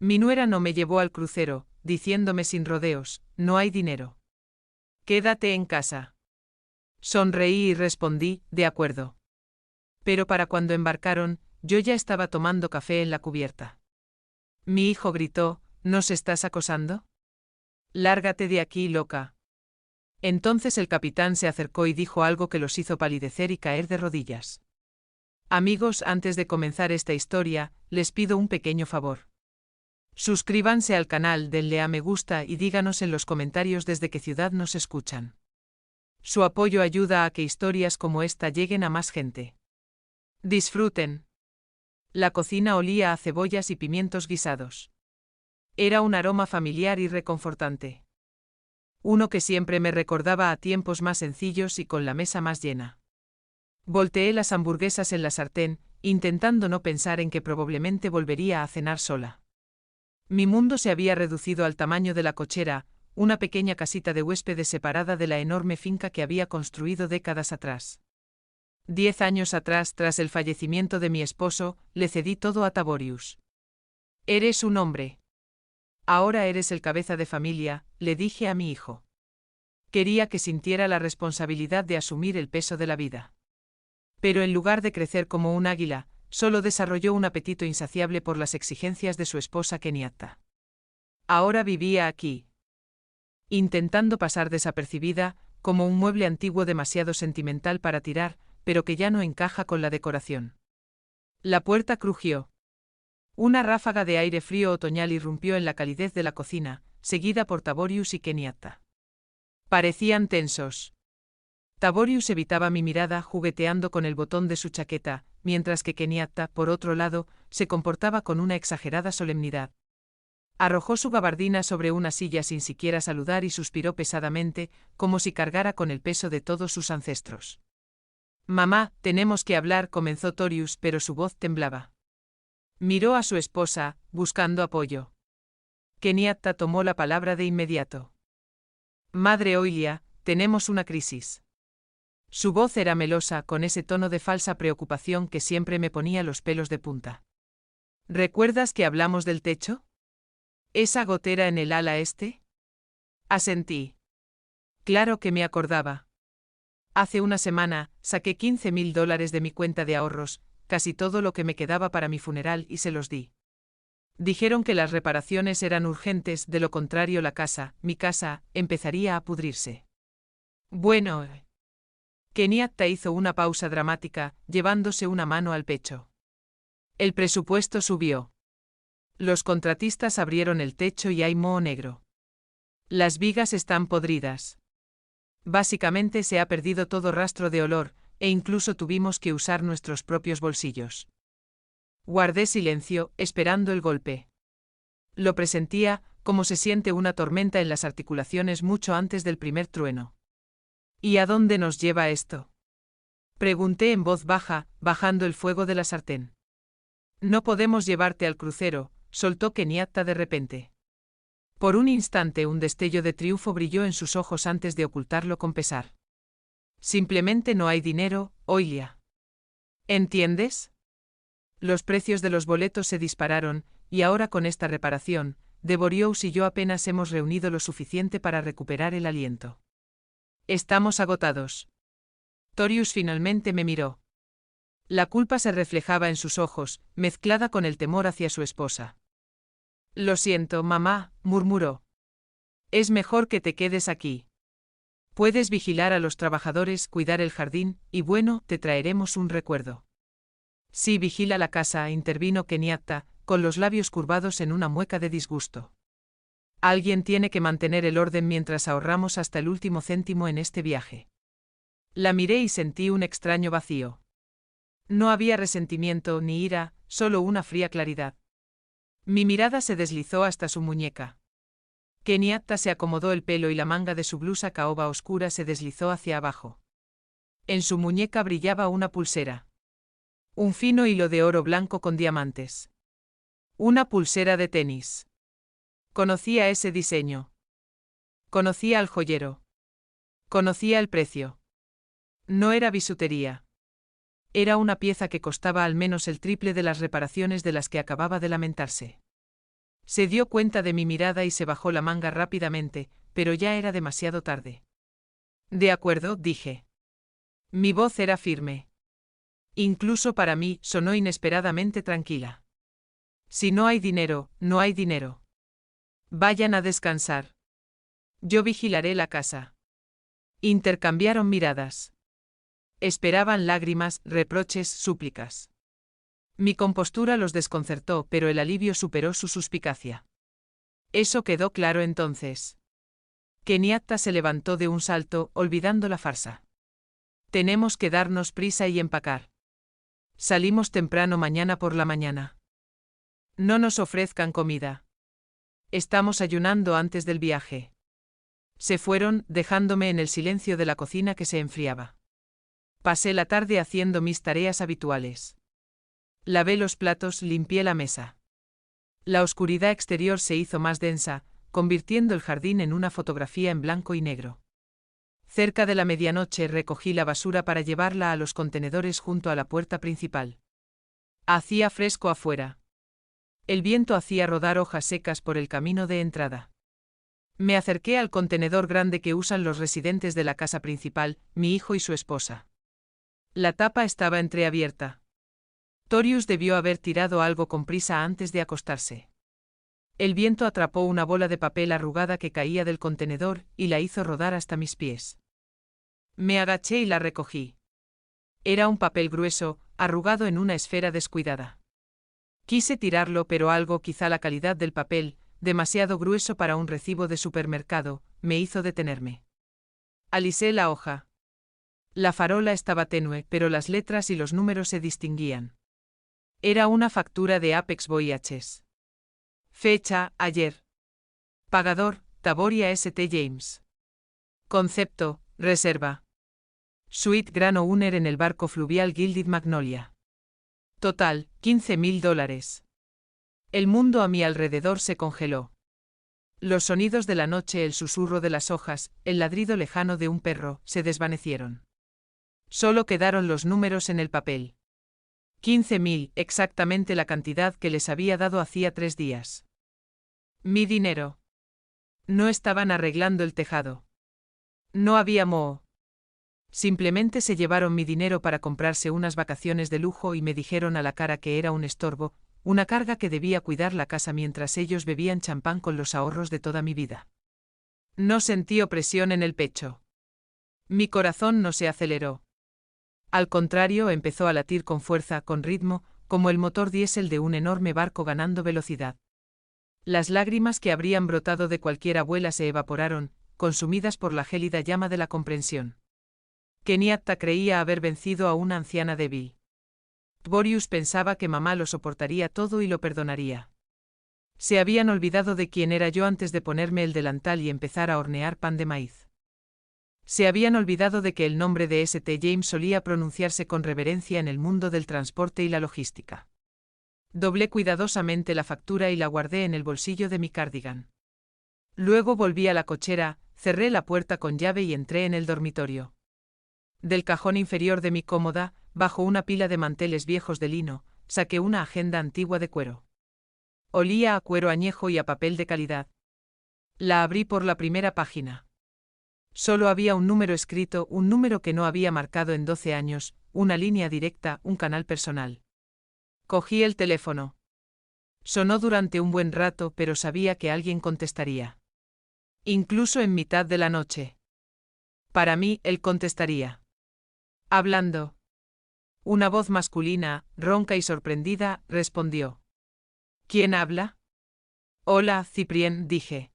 Mi nuera no me llevó al crucero, diciéndome sin rodeos, no hay dinero. Quédate en casa. Sonreí y respondí, de acuerdo. Pero para cuando embarcaron, yo ya estaba tomando café en la cubierta. Mi hijo gritó, ¿nos estás acosando? Lárgate de aquí, loca. Entonces el capitán se acercó y dijo algo que los hizo palidecer y caer de rodillas. Amigos, antes de comenzar esta historia, les pido un pequeño favor. Suscríbanse al canal, denle a me gusta y díganos en los comentarios desde qué ciudad nos escuchan. Su apoyo ayuda a que historias como esta lleguen a más gente. Disfruten. La cocina olía a cebollas y pimientos guisados. Era un aroma familiar y reconfortante. Uno que siempre me recordaba a tiempos más sencillos y con la mesa más llena. Volteé las hamburguesas en la sartén, intentando no pensar en que probablemente volvería a cenar sola. Mi mundo se había reducido al tamaño de la cochera, una pequeña casita de huéspedes separada de la enorme finca que había construido décadas atrás. 10 años atrás, tras el fallecimiento de mi esposo, le cedí todo a Taborius. Eres un hombre. Ahora eres el cabeza de familia, le dije a mi hijo. Quería que sintiera la responsabilidad de asumir el peso de la vida. Pero en lugar de crecer como un águila, solo desarrolló un apetito insaciable por las exigencias de su esposa Kenyatta. Ahora vivía aquí, intentando pasar desapercibida, como un mueble antiguo demasiado sentimental para tirar, pero que ya no encaja con la decoración. La puerta crujió. Una ráfaga de aire frío otoñal irrumpió en la calidez de la cocina, seguida por Taborius y Kenyatta. Parecían tensos. Taborius evitaba mi mirada jugueteando con el botón de su chaqueta, mientras que Kenyatta, por otro lado, se comportaba con una exagerada solemnidad. Arrojó su gabardina sobre una silla sin siquiera saludar y suspiró pesadamente, como si cargara con el peso de todos sus ancestros. Mamá, tenemos que hablar, comenzó Torius, pero su voz temblaba. Miró a su esposa, buscando apoyo. Kenyatta tomó la palabra de inmediato. Madre Oilia, tenemos una crisis. Su voz era melosa, con ese tono de falsa preocupación que siempre me ponía los pelos de punta. ¿Recuerdas que hablamos del techo? ¿Esa gotera en el ala este? Asentí. Claro que me acordaba. Hace una semana, saqué $15,000 de mi cuenta de ahorros, casi todo lo que me quedaba para mi funeral, y se los di. Dijeron que las reparaciones eran urgentes, de lo contrario mi casa, empezaría a pudrirse. Bueno. Kenyatta hizo una pausa dramática, llevándose una mano al pecho. El presupuesto subió. Los contratistas abrieron el techo y hay moho negro. Las vigas están podridas. Básicamente se ha perdido todo rastro de olor, e incluso tuvimos que usar nuestros propios bolsillos. Guardé silencio, esperando el golpe. Lo presentía, como se siente una tormenta en las articulaciones mucho antes del primer trueno. ¿Y a dónde nos lleva esto? Pregunté en voz baja, bajando el fuego de la sartén. No podemos llevarte al crucero, soltó Kenyatta de repente. Por un instante un destello de triunfo brilló en sus ojos antes de ocultarlo con pesar. Simplemente no hay dinero, Oilia. ¿Entiendes? Los precios de los boletos se dispararon, y ahora con esta reparación, Taborius y yo apenas hemos reunido lo suficiente para recuperar el aliento. Estamos agotados. Torius finalmente me miró. La culpa se reflejaba en sus ojos, mezclada con el temor hacia su esposa. Lo siento, mamá, murmuró. Es mejor que te quedes aquí. Puedes vigilar a los trabajadores, cuidar el jardín, y bueno, te traeremos un recuerdo. Sí, vigila la casa, intervino Kenyatta, con los labios curvados en una mueca de disgusto. Alguien tiene que mantener el orden mientras ahorramos hasta el último céntimo en este viaje. La miré y sentí un extraño vacío. No había resentimiento ni ira, solo una fría claridad. Mi mirada se deslizó hasta su muñeca. Kenyatta se acomodó el pelo y la manga de su blusa caoba oscura se deslizó hacia abajo. En su muñeca brillaba una pulsera. Un fino hilo de oro blanco con diamantes. Una pulsera de tenis. Conocía ese diseño. Conocía al joyero. Conocía el precio. No era bisutería. Era una pieza que costaba al menos el triple de las reparaciones de las que acababa de lamentarse. Se dio cuenta de mi mirada y se bajó la manga rápidamente, pero ya era demasiado tarde. De acuerdo, dije. Mi voz era firme. Incluso para mí, sonó inesperadamente tranquila. Si no hay dinero, no hay dinero. Vayan a descansar. Yo vigilaré la casa. Intercambiaron miradas. Esperaban lágrimas, reproches, súplicas. Mi compostura los desconcertó, pero el alivio superó su suspicacia. Eso quedó claro entonces. Kenyatta se levantó de un salto, olvidando la farsa. Tenemos que darnos prisa y empacar. Salimos temprano mañana por la mañana. No nos ofrezcan comida. Estamos ayunando antes del viaje. Se fueron, dejándome en el silencio de la cocina que se enfriaba. Pasé la tarde haciendo mis tareas habituales. Lavé los platos, limpié la mesa. La oscuridad exterior se hizo más densa, convirtiendo el jardín en una fotografía en blanco y negro. Cerca de la medianoche recogí la basura para llevarla a los contenedores junto a la puerta principal. Hacía fresco afuera. El viento hacía rodar hojas secas por el camino de entrada. Me acerqué al contenedor grande que usan los residentes de la casa principal, mi hijo y su esposa. La tapa estaba entreabierta. Torius debió haber tirado algo con prisa antes de acostarse. El viento atrapó una bola de papel arrugada que caía del contenedor y la hizo rodar hasta mis pies. Me agaché y la recogí. Era un papel grueso, arrugado en una esfera descuidada. Quise tirarlo, pero algo, quizá la calidad del papel, demasiado grueso para un recibo de supermercado, me hizo detenerme. Alisé la hoja. La farola estaba tenue, pero las letras y los números se distinguían. Era una factura de Apex Voyages. Fecha, ayer. Pagador, Taboria St. James. Concepto, reserva. Suite Grand Owner en el barco fluvial Gilded Magnolia. Total, $15,000. El mundo a mi alrededor se congeló. Los sonidos de la noche, el susurro de las hojas, el ladrido lejano de un perro, se desvanecieron. Solo quedaron los números en el papel. 15,000, exactamente la cantidad que les había dado hacía 3 días. Mi dinero. No estaban arreglando el tejado. No había moho. Simplemente se llevaron mi dinero para comprarse unas vacaciones de lujo y me dijeron a la cara que era un estorbo, una carga que debía cuidar la casa mientras ellos bebían champán con los ahorros de toda mi vida. No sentí opresión en el pecho. Mi corazón no se aceleró. Al contrario, empezó a latir con fuerza, con ritmo, como el motor diésel de un enorme barco ganando velocidad. Las lágrimas que habrían brotado de cualquier abuela se evaporaron, consumidas por la gélida llama de la comprensión. Kenyatta creía haber vencido a una anciana débil. Tiberius pensaba que mamá lo soportaría todo y lo perdonaría. Se habían olvidado de quién era yo antes de ponerme el delantal y empezar a hornear pan de maíz. Se habían olvidado de que el nombre de St. James solía pronunciarse con reverencia en el mundo del transporte y la logística. Doblé cuidadosamente la factura y la guardé en el bolsillo de mi cardigan. Luego volví a la cochera, cerré la puerta con llave y entré en el dormitorio. Del cajón inferior de mi cómoda, bajo una pila de manteles viejos de lino, saqué una agenda antigua de cuero. Olía a cuero añejo y a papel de calidad. La abrí por la primera página. Solo había un número escrito, un número que no había marcado en 12 años, una línea directa, un canal personal. Cogí el teléfono. Sonó durante un buen rato, pero sabía que alguien contestaría. Incluso en mitad de la noche. Para mí, él contestaría. Hablando. Una voz masculina, ronca y sorprendida, respondió. ¿Quién habla? Hola, Cyprien, dije.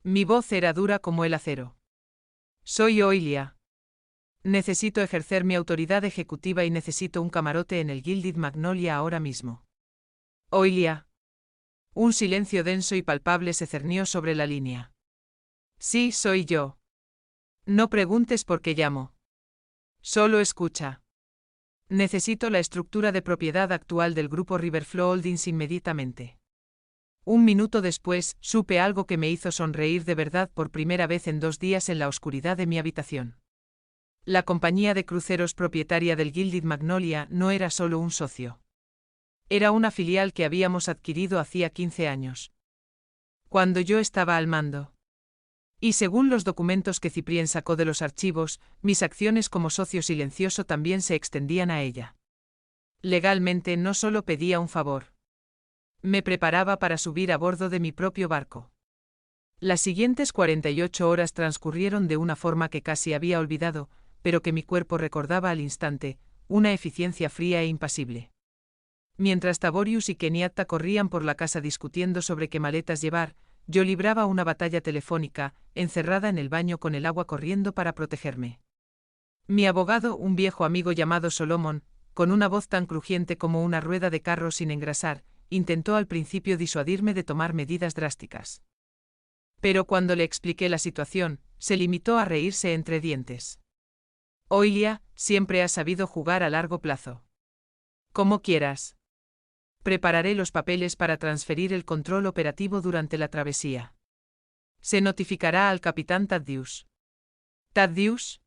Mi voz era dura como el acero. Soy Oilia. Necesito ejercer mi autoridad ejecutiva y necesito un camarote en el Gilded Magnolia ahora mismo. Oilia. Un silencio denso y palpable se cernió sobre la línea. Sí, soy yo. No preguntes por qué llamo. Solo escucha. Necesito la estructura de propiedad actual del grupo Riverflow Holdings inmediatamente. Un minuto después, supe algo que me hizo sonreír de verdad por primera vez en 2 días en la oscuridad de mi habitación. La compañía de cruceros propietaria del Gilded Magnolia no era solo un socio. Era una filial que habíamos adquirido hacía 15 años. cuando yo estaba al mando. Y según los documentos que Ciprien sacó de los archivos, mis acciones como socio silencioso también se extendían a ella. Legalmente no solo pedía un favor. Me preparaba para subir a bordo de mi propio barco. Las siguientes 48 horas transcurrieron de una forma que casi había olvidado, pero que mi cuerpo recordaba al instante, una eficiencia fría e impasible. Mientras Taborius y Kenyatta corrían por la casa discutiendo sobre qué maletas llevar, yo libraba una batalla telefónica, encerrada en el baño con el agua corriendo para protegerme. Mi abogado, un viejo amigo llamado Solomon, con una voz tan crujiente como una rueda de carro sin engrasar, intentó al principio disuadirme de tomar medidas drásticas. Pero cuando le expliqué la situación, se limitó a reírse entre dientes. Oilia, siempre has sabido jugar a largo plazo. Como quieras. Prepararé los papeles para transferir el control operativo durante la travesía. Se notificará al capitán Thaddeus. ¿Thaddeus?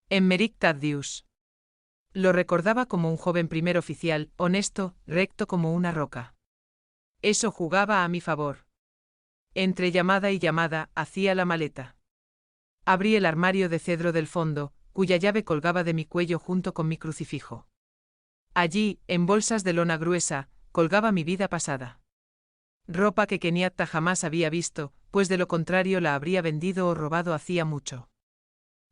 Emmerick Thaddeus. Lo recordaba como un joven primer oficial, honesto, recto como una roca. Eso jugaba a mi favor. Entre llamada y llamada, hacía la maleta. Abrí el armario de cedro del fondo, cuya llave colgaba de mi cuello junto con mi crucifijo. Allí, en bolsas de lona gruesa, colgaba mi vida pasada. Ropa que Kenyatta jamás había visto, pues de lo contrario la habría vendido o robado hacía mucho.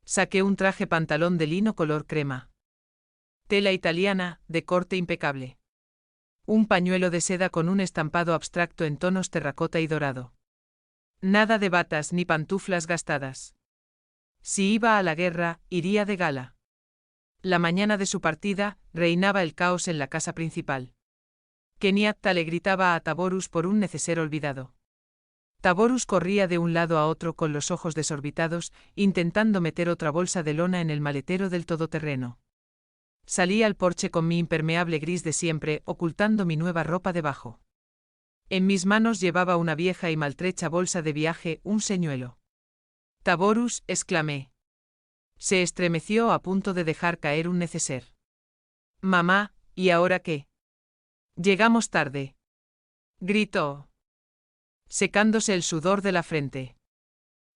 Saqué un traje pantalón de lino color crema. Tela italiana, de corte impecable. Un pañuelo de seda con un estampado abstracto en tonos terracota y dorado. Nada de batas ni pantuflas gastadas. Si iba a la guerra, iría de gala. La mañana de su partida, reinaba el caos en la casa principal. Kenyatta le gritaba a Taborus por un neceser olvidado. Taborus corría de un lado a otro con los ojos desorbitados, intentando meter otra bolsa de lona en el maletero del todoterreno. Salí al porche con mi impermeable gris de siempre, ocultando mi nueva ropa debajo. En mis manos llevaba una vieja y maltrecha bolsa de viaje, un señuelo. Taborus, exclamé. Se estremeció a punto de dejar caer un neceser. Mamá, ¿y ahora qué? Llegamos tarde. Gritó, secándose el sudor de la frente.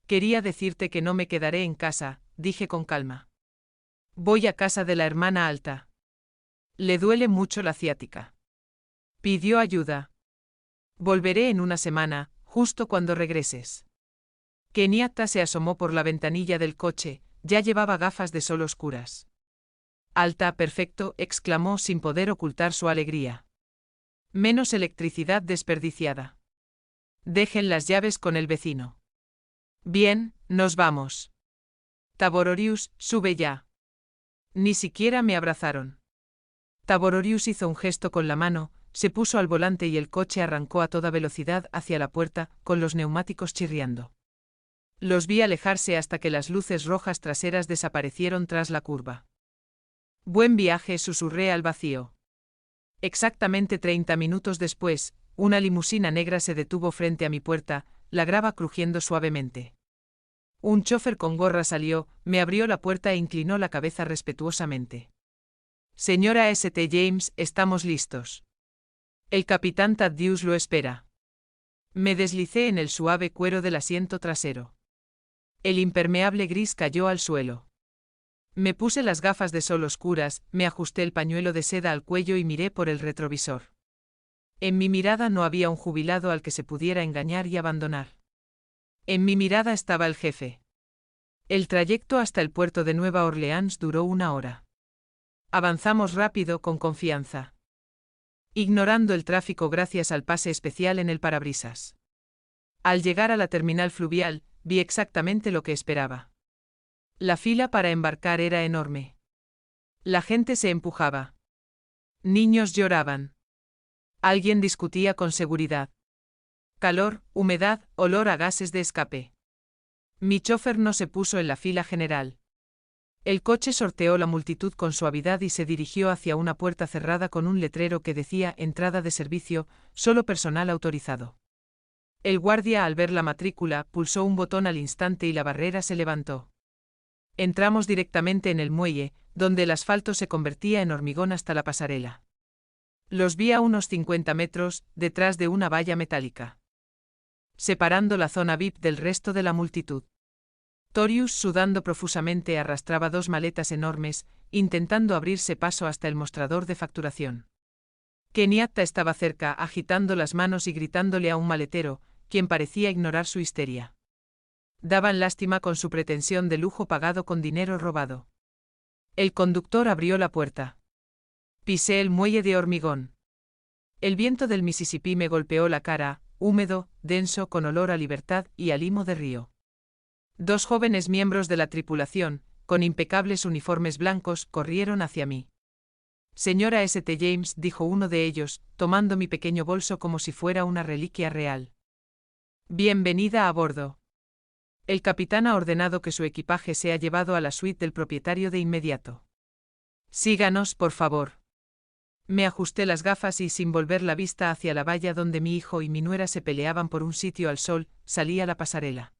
Quería decirte que no me quedaré en casa, dije con calma. Voy a casa de la hermana alta. Le duele mucho la ciática. Pidió ayuda. Volveré en una semana, justo cuando regreses. Kenyatta se asomó por la ventanilla del coche, ya llevaba gafas de sol oscuras. Alta, perfecto, exclamó sin poder ocultar su alegría. Menos electricidad desperdiciada. Dejen las llaves con el vecino. Bien, nos vamos. Tabororius, sube ya. Ni siquiera me abrazaron. Tabororius hizo un gesto con la mano, se puso al volante y el coche arrancó a toda velocidad hacia la puerta, con los neumáticos chirriando. Los vi alejarse hasta que las luces rojas traseras desaparecieron tras la curva. Buen viaje, susurré al vacío. Exactamente 30 minutos después, una limusina negra se detuvo frente a mi puerta, la grava crujiendo suavemente. Un chofer con gorra salió, me abrió la puerta e inclinó la cabeza respetuosamente. Señora St. James, estamos listos. El capitán Thaddeus lo espera. Me deslicé en el suave cuero del asiento trasero. El impermeable gris cayó al suelo. Me puse las gafas de sol oscuras, me ajusté el pañuelo de seda al cuello y miré por el retrovisor. En mi mirada no había un jubilado al que se pudiera engañar y abandonar. En mi mirada estaba el jefe. El trayecto hasta el puerto de Nueva Orleans duró 1 hora. Avanzamos rápido, con confianza. Ignorando el tráfico gracias al pase especial en el parabrisas. Al llegar a la terminal fluvial, vi exactamente lo que esperaba. La fila para embarcar era enorme. La gente se empujaba. Niños lloraban. Alguien discutía con seguridad. Calor, humedad, olor a gases de escape. Mi chofer no se puso en la fila general. El coche sorteó la multitud con suavidad y se dirigió hacia una puerta cerrada con un letrero que decía entrada de servicio, solo personal autorizado. El guardia, al ver la matrícula, pulsó un botón al instante y la barrera se levantó. Entramos directamente en el muelle, donde el asfalto se convertía en hormigón hasta la pasarela. Los vi a unos 50 metros, detrás de una valla metálica. separando la zona VIP del resto de la multitud. Torius, sudando profusamente, arrastraba 2 maletas enormes, intentando abrirse paso hasta el mostrador de facturación. Kenyatta estaba cerca, agitando las manos y gritándole a un maletero, quien parecía ignorar su histeria. Daban lástima con su pretensión de lujo pagado con dinero robado. El conductor abrió la puerta. Pisé el muelle de hormigón. El viento del Mississippi me golpeó la cara, húmedo, denso, con olor a libertad y a limo de río. 2 jóvenes miembros de la tripulación, con impecables uniformes blancos, corrieron hacia mí. Señora St. James, dijo uno de ellos, tomando mi pequeño bolso como si fuera una reliquia real. Bienvenida a bordo. El capitán ha ordenado que su equipaje sea llevado a la suite del propietario de inmediato. Síganos, por favor. Me ajusté las gafas y, sin volver la vista hacia la valla donde mi hijo y mi nuera se peleaban por un sitio al sol, salí a la pasarela.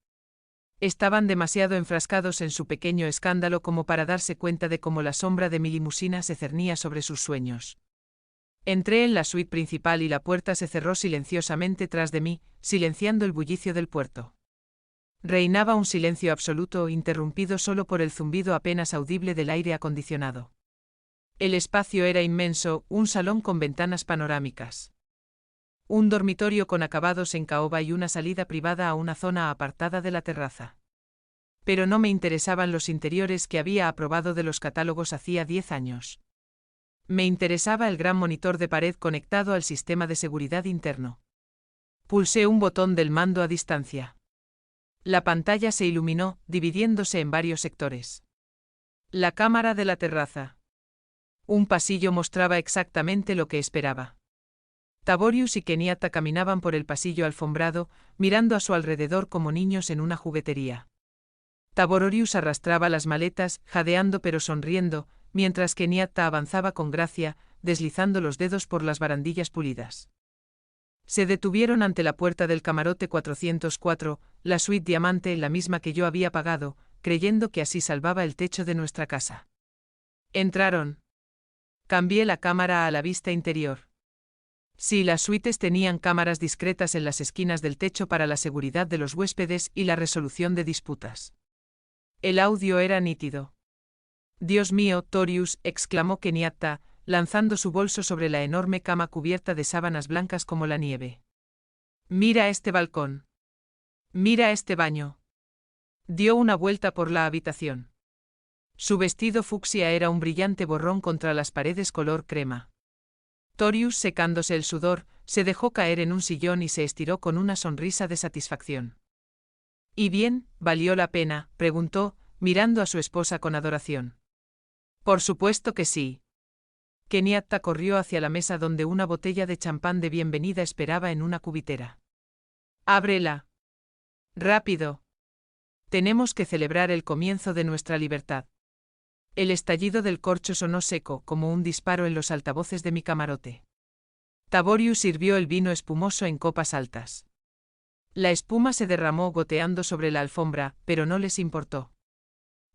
Estaban demasiado enfrascados en su pequeño escándalo como para darse cuenta de cómo la sombra de mi limusina se cernía sobre sus sueños. Entré en la suite principal y la puerta se cerró silenciosamente tras de mí, silenciando el bullicio del puerto. Reinaba un silencio absoluto, interrumpido solo por el zumbido apenas audible del aire acondicionado. El espacio era inmenso, un salón con ventanas panorámicas. Un dormitorio con acabados en caoba y una salida privada a una zona apartada de la terraza. Pero no me interesaban los interiores que había aprobado de los catálogos hacía 10 años. Me interesaba el gran monitor de pared conectado al sistema de seguridad interno. Pulsé un botón del mando a distancia. La pantalla se iluminó, dividiéndose en varios sectores. La cámara de la terraza. Un pasillo mostraba exactamente lo que esperaba. Taborius y Kenyatta caminaban por el pasillo alfombrado, mirando a su alrededor como niños en una juguetería. Taborius arrastraba las maletas, jadeando pero sonriendo, mientras Kenyatta avanzaba con gracia, deslizando los dedos por las barandillas pulidas. Se detuvieron ante la puerta del camarote 404, la suite diamante, la misma que yo había pagado, creyendo que así salvaba el techo de nuestra casa. Entraron. Cambié la cámara a la vista interior. Sí, las suites tenían cámaras discretas en las esquinas del techo para la seguridad de los huéspedes y la resolución de disputas. El audio era nítido. Dios mío, Torius, exclamó Kenyatta, lanzando su bolso sobre la enorme cama cubierta de sábanas blancas como la nieve. Mira este balcón. Mira este baño. Dio una vuelta por la habitación. Su vestido fucsia era un brillante borrón contra las paredes color crema. Torius, secándose el sudor, se dejó caer en un sillón y se estiró con una sonrisa de satisfacción. ¿Y bien, valió la pena?, preguntó, mirando a su esposa con adoración. Por supuesto que sí. Kenyatta corrió hacia la mesa donde una botella de champán de bienvenida esperaba en una cubitera. Ábrela. Rápido. Tenemos que celebrar el comienzo de nuestra libertad. El estallido del corcho sonó seco, como un disparo en los altavoces de mi camarote. Taborius sirvió el vino espumoso en copas altas. La espuma se derramó goteando sobre la alfombra, pero no les importó.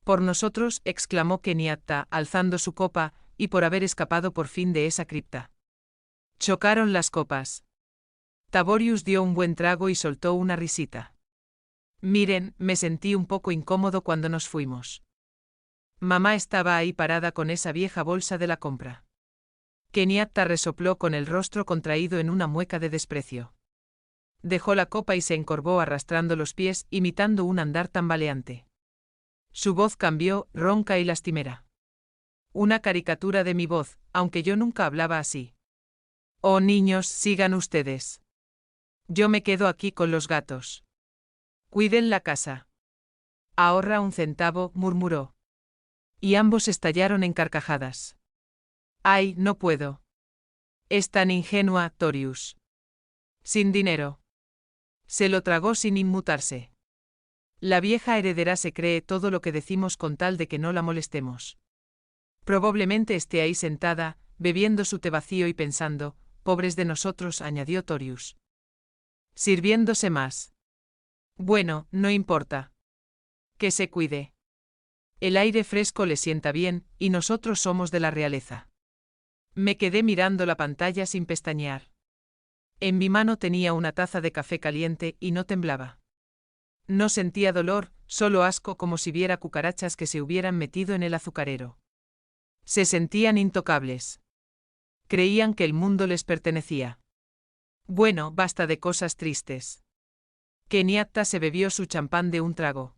Por nosotros, exclamó Kenyatta, alzando su copa, y por haber escapado por fin de esa cripta. Chocaron las copas. Taborius dio un buen trago y soltó una risita. Miren, me sentí un poco incómodo cuando nos fuimos. Mamá estaba ahí parada con esa vieja bolsa de la compra. Kenyatta resopló con el rostro contraído en una mueca de desprecio. Dejó la copa y se encorvó arrastrando los pies, imitando un andar tambaleante. Su voz cambió, ronca y lastimera. Una caricatura de mi voz, aunque yo nunca hablaba así. Oh niños, sigan ustedes. Yo me quedo aquí con los gatos. Cuiden la casa. Ahorra un centavo, murmuró. Y ambos estallaron en carcajadas. Ay, no puedo. Es tan ingenua, Torius. Sin dinero. Se lo tragó sin inmutarse. La vieja heredera se cree todo lo que decimos con tal de que no la molestemos. Probablemente esté ahí sentada, bebiendo su té vacío y pensando, pobres de nosotros, añadió Torius. Sirviéndose más. Bueno, no importa. Que se cuide. El aire fresco le sienta bien, y nosotros somos de la realeza. Me quedé mirando la pantalla sin pestañear. En mi mano tenía una taza de café caliente y no temblaba. No sentía dolor, solo asco, como si viera cucarachas que se hubieran metido en el azucarero. Se sentían intocables. Creían que el mundo les pertenecía. Bueno, basta de cosas tristes. Kenyatta se bebió su champán de un trago.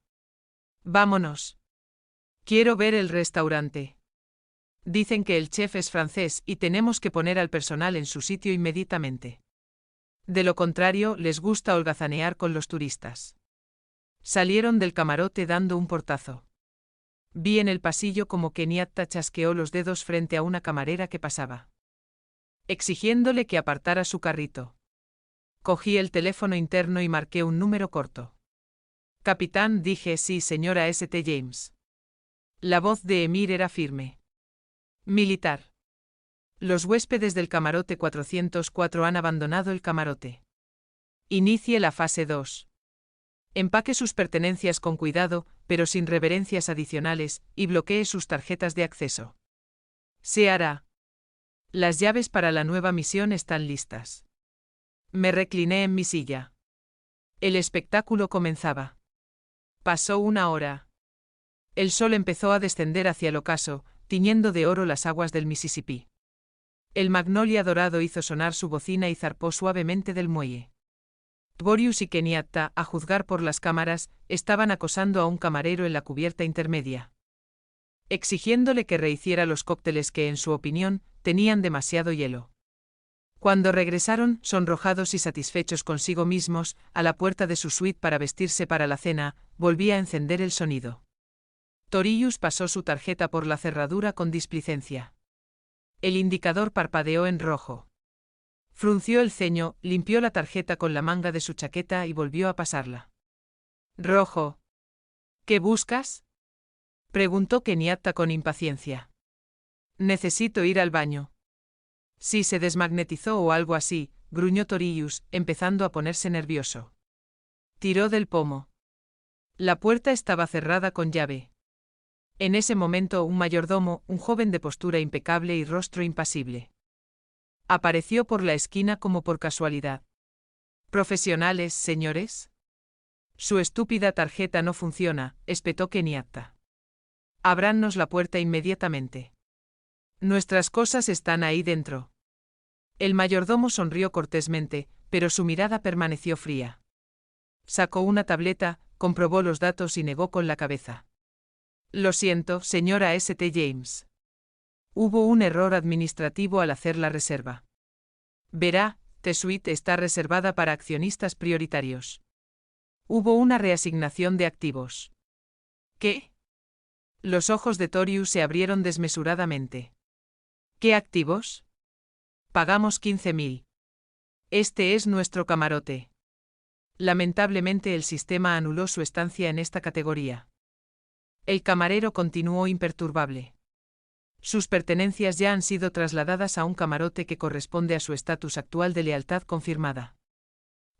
Vámonos. Quiero ver el restaurante. Dicen que el chef es francés y tenemos que poner al personal en su sitio inmediatamente. De lo contrario, les gusta holgazanear con los turistas. Salieron del camarote dando un portazo. Vi en el pasillo como Kenyatta chasqueó los dedos frente a una camarera que pasaba, exigiéndole que apartara su carrito. Cogí el teléfono interno y marqué un número corto. Capitán, dije. Sí, señora St. James. La voz de Emir era firme. Militar. Los huéspedes del camarote 404 han abandonado el camarote. Inicie la fase 2. Empaque sus pertenencias con cuidado, pero sin reverencias adicionales, y bloquee sus tarjetas de acceso. Se hará. Las llaves para la nueva misión están listas. Me recliné en mi silla. El espectáculo comenzaba. Pasó una hora. El sol empezó a descender hacia el ocaso, tiñendo de oro las aguas del Mississippi. El Magnolia dorado hizo sonar su bocina y zarpó suavemente del muelle. Tiberius y Kenyatta, a juzgar por las cámaras, estaban acosando a un camarero en la cubierta intermedia, exigiéndole que rehiciera los cócteles que, en su opinión, tenían demasiado hielo. Cuando regresaron, sonrojados y satisfechos consigo mismos, a la puerta de su suite para vestirse para la cena, volvía a encender el sonido. Tiberius pasó su tarjeta por la cerradura con displicencia. El indicador parpadeó en rojo. Frunció el ceño, limpió la tarjeta con la manga de su chaqueta y volvió a pasarla. Rojo. ¿Qué buscas? Preguntó Kenyatta con impaciencia. Necesito ir al baño. Si se desmagnetizó o algo así, gruñó Tiberius, empezando a ponerse nervioso. Tiró del pomo. La puerta estaba cerrada con llave. En ese momento un mayordomo, un joven de postura impecable y rostro impasible, apareció por la esquina como por casualidad. ¿Profesionales, señores? Su estúpida tarjeta no funciona, espetó Kenyatta. Ábrannos la puerta inmediatamente. Nuestras cosas están ahí dentro. El mayordomo sonrió cortésmente, pero su mirada permaneció fría. Sacó una tableta, comprobó los datos y negó con la cabeza. Lo siento, señora St. James. Hubo un error administrativo al hacer la reserva. Verá, The Suite está reservada para accionistas prioritarios. Hubo una reasignación de activos. ¿Qué? Los ojos de Tiberius se abrieron desmesuradamente. ¿Qué activos? Pagamos 15.000. Este es nuestro camarote. Lamentablemente el sistema anuló su estancia en esta categoría. El camarero continuó imperturbable. Sus pertenencias ya han sido trasladadas a un camarote que corresponde a su estatus actual de lealtad confirmada.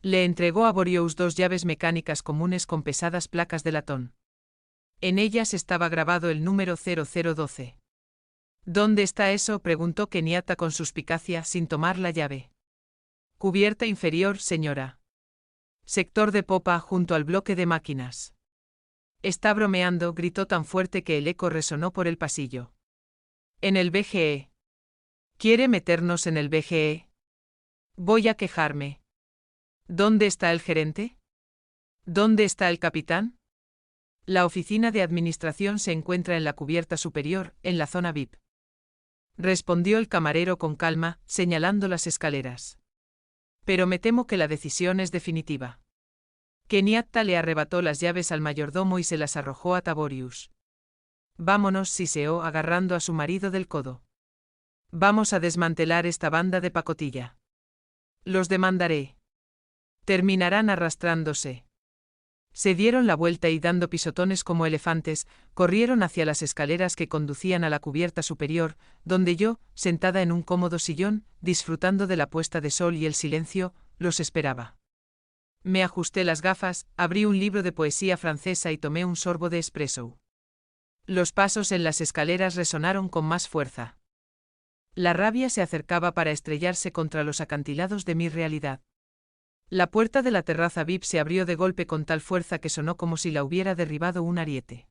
Le entregó a Tiberius 2 llaves mecánicas comunes con pesadas placas de latón. En ellas estaba grabado el número 0012. ¿Dónde está eso?, preguntó Kenyatta con suspicacia, sin tomar la llave. Cubierta inferior, señora. Sector de popa, junto al bloque de máquinas. Está bromeando, gritó tan fuerte que el eco resonó por el pasillo. En el BGE. ¿Quiere meternos en el BGE? Voy a quejarme. ¿Dónde está el gerente? ¿Dónde está el capitán? La oficina de administración se encuentra en la cubierta superior, en la zona VIP. Respondió el camarero con calma, señalando las escaleras. Pero me temo que la decisión es definitiva. Kenyatta le arrebató las llaves al mayordomo y se las arrojó a Tiberius. Vámonos, siseó, agarrando a su marido del codo. Vamos a desmantelar esta banda de pacotilla. Los demandaré. Terminarán arrastrándose. Se dieron la vuelta y, dando pisotones como elefantes, corrieron hacia las escaleras que conducían a la cubierta superior, donde yo, sentada en un cómodo sillón, disfrutando de la puesta de sol y el silencio, los esperaba. Me ajusté las gafas, abrí un libro de poesía francesa y tomé un sorbo de espresso. Los pasos en las escaleras resonaron con más fuerza. La rabia se acercaba para estrellarse contra los acantilados de mi realidad. La puerta de la terraza VIP se abrió de golpe con tal fuerza que sonó como si la hubiera derribado un ariete.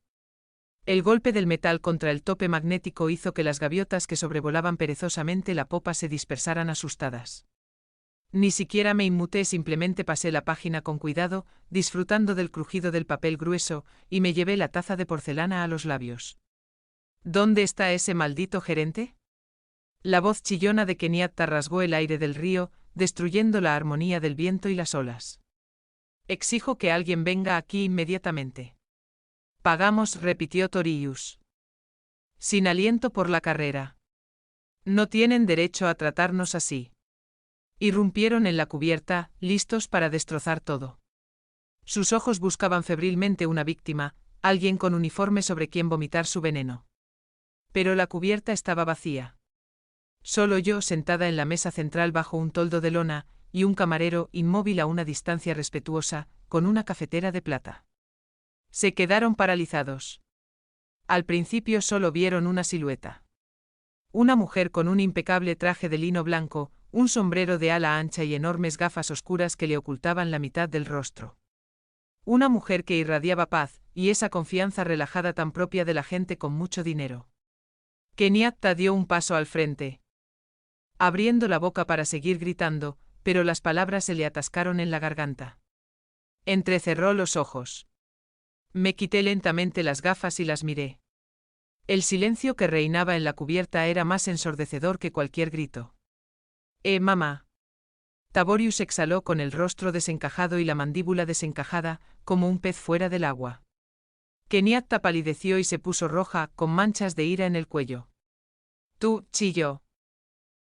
El golpe del metal contra el tope magnético hizo que las gaviotas que sobrevolaban perezosamente la popa se dispersaran asustadas. Ni siquiera me inmuté, simplemente pasé la página con cuidado, disfrutando del crujido del papel grueso, y me llevé la taza de porcelana a los labios. ¿Dónde está ese maldito gerente? La voz chillona de Kenyatta rasgó el aire del río, destruyendo la armonía del viento y las olas. Exijo que alguien venga aquí inmediatamente. Pagamos, repitió Torius. Sin aliento por la carrera. No tienen derecho a tratarnos así. Irrumpieron en la cubierta, listos para destrozar todo. Sus ojos buscaban febrilmente una víctima, alguien con uniforme sobre quien vomitar su veneno. Pero la cubierta estaba vacía. Solo yo sentada en la mesa central bajo un toldo de lona, y un camarero inmóvil a una distancia respetuosa, con una cafetera de plata. Se quedaron paralizados. Al principio solo vieron una silueta. Una mujer con un impecable traje de lino blanco, un sombrero de ala ancha y enormes gafas oscuras que le ocultaban la mitad del rostro. Una mujer que irradiaba paz, y esa confianza relajada tan propia de la gente con mucho dinero. Kenyatta dio un paso al frente, abriendo la boca para seguir gritando, pero las palabras se le atascaron en la garganta. Entrecerró los ojos. Me quité lentamente las gafas y las miré. El silencio que reinaba en la cubierta era más ensordecedor que cualquier grito. Mamá. Taborius exhaló con el rostro desencajado y la mandíbula desencajada, como un pez fuera del agua. Kenyatta palideció y se puso roja, con manchas de ira en el cuello. Tú, chilló.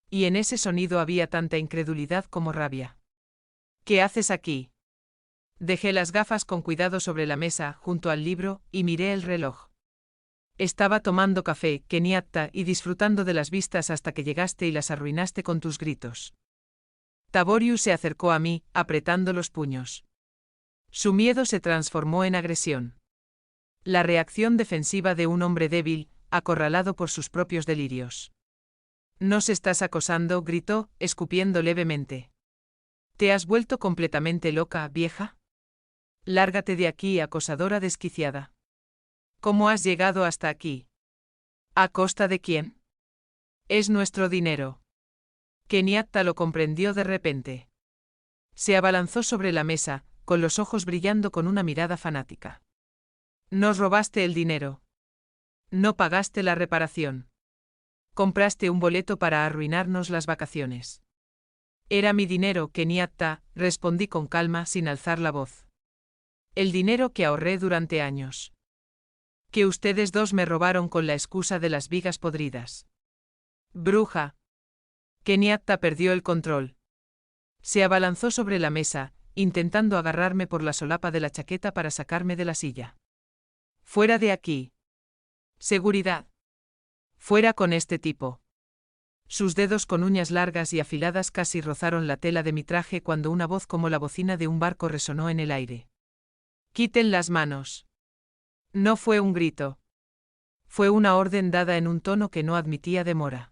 Y en ese sonido había tanta incredulidad como rabia. ¿Qué haces aquí? Dejé las gafas con cuidado sobre la mesa, junto al libro, y miré el reloj. Estaba tomando café, Kenyatta, y disfrutando de las vistas hasta que llegaste y las arruinaste con tus gritos. Taborius se acercó a mí, apretando los puños. Su miedo se transformó en agresión. La reacción defensiva de un hombre débil, acorralado por sus propios delirios. ¿Nos estás acosando?, gritó, escupiendo levemente. ¿Te has vuelto completamente loca, vieja? Lárgate de aquí, acosadora desquiciada. ¿Cómo has llegado hasta aquí? ¿A costa de quién? Es nuestro dinero. Kenyatta lo comprendió de repente. Se abalanzó sobre la mesa, con los ojos brillando con una mirada fanática. Nos robaste el dinero. No pagaste la reparación. Compraste un boleto para arruinarnos las vacaciones. Era mi dinero, Kenyatta, respondí con calma sin alzar la voz. El dinero que ahorré durante años. Que ustedes dos me robaron con la excusa de las vigas podridas. Bruja. Kenyatta perdió el control. Se abalanzó sobre la mesa, intentando agarrarme por la solapa de la chaqueta para sacarme de la silla. Fuera de aquí. Seguridad. Fuera con este tipo. Sus dedos con uñas largas y afiladas casi rozaron la tela de mi traje cuando una voz como la bocina de un barco resonó en el aire. Quiten las manos. No fue un grito. Fue una orden dada en un tono que no admitía demora.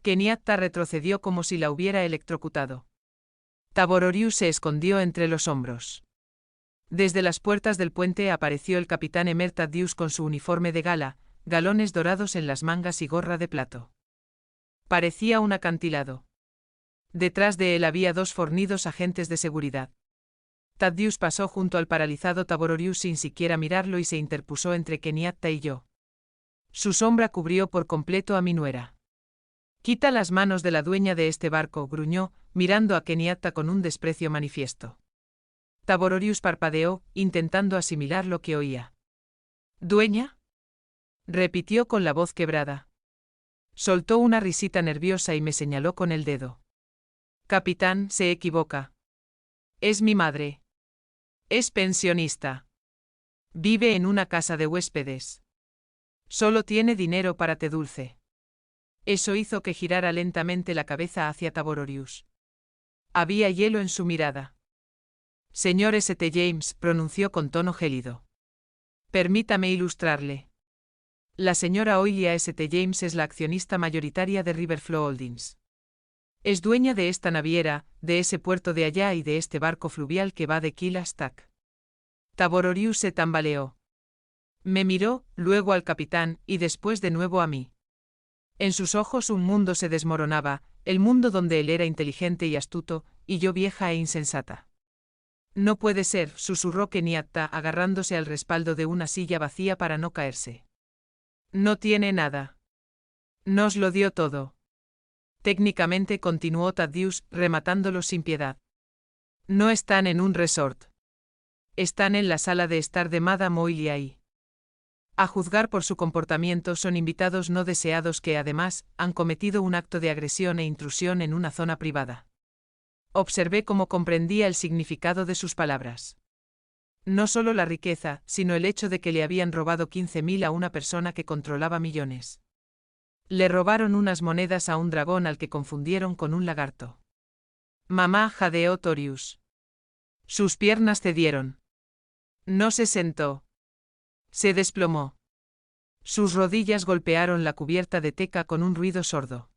Kenyatta retrocedió como si la hubiera electrocutado. Taborius se escondió entre los hombros. Desde las puertas del puente apareció el capitán Emertadius con su uniforme de gala, galones dorados en las mangas y gorra de plato. Parecía un acantilado. Detrás de él había dos fornidos agentes de seguridad. Thaddeus pasó junto al paralizado Taborius sin siquiera mirarlo y se interpuso entre Kenyatta y yo. Su sombra cubrió por completo a mi nuera. Quita las manos de la dueña de este barco, gruñó, mirando a Kenyatta con un desprecio manifiesto. Taborius parpadeó, intentando asimilar lo que oía. ¿Dueña? Repitió con la voz quebrada. Soltó una risita nerviosa y me señaló con el dedo. Capitán, se equivoca. Es mi madre. Es pensionista. Vive en una casa de huéspedes. Solo tiene dinero para té dulce. Eso hizo que girara lentamente la cabeza hacia Taborius. Había hielo en su mirada. Señor St. James, pronunció con tono gélido. Permítame ilustrarle. La señora Oilia St. James es la accionista mayoritaria de Riverflow Holdings. Es dueña de esta naviera, de ese puerto de allá y de este barco fluvial que va de Kiel a Stack. Tabororius se tambaleó. Me miró, luego al capitán, y después de nuevo a mí. En sus ojos un mundo se desmoronaba, el mundo donde él era inteligente y astuto, y yo vieja e insensata. No puede ser, susurró Kenyatta agarrándose al respaldo de una silla vacía para no caerse. No tiene nada. Nos lo dio todo. Técnicamente continuó Thaddeus, rematándolo sin piedad. No están en un resort. Están en la sala de estar de Madame Oiliai. A juzgar por su comportamiento son invitados no deseados que además han cometido un acto de agresión e intrusión en una zona privada. Observé cómo comprendía el significado de sus palabras. No solo la riqueza, sino el hecho de que le habían robado 15.000 a una persona que controlaba millones. Le robaron unas monedas a un dragón al que confundieron con un lagarto. Mamá, jadeó Torius. Sus piernas cedieron. No se sentó. Se desplomó. Sus rodillas golpearon la cubierta de teca con un ruido sordo.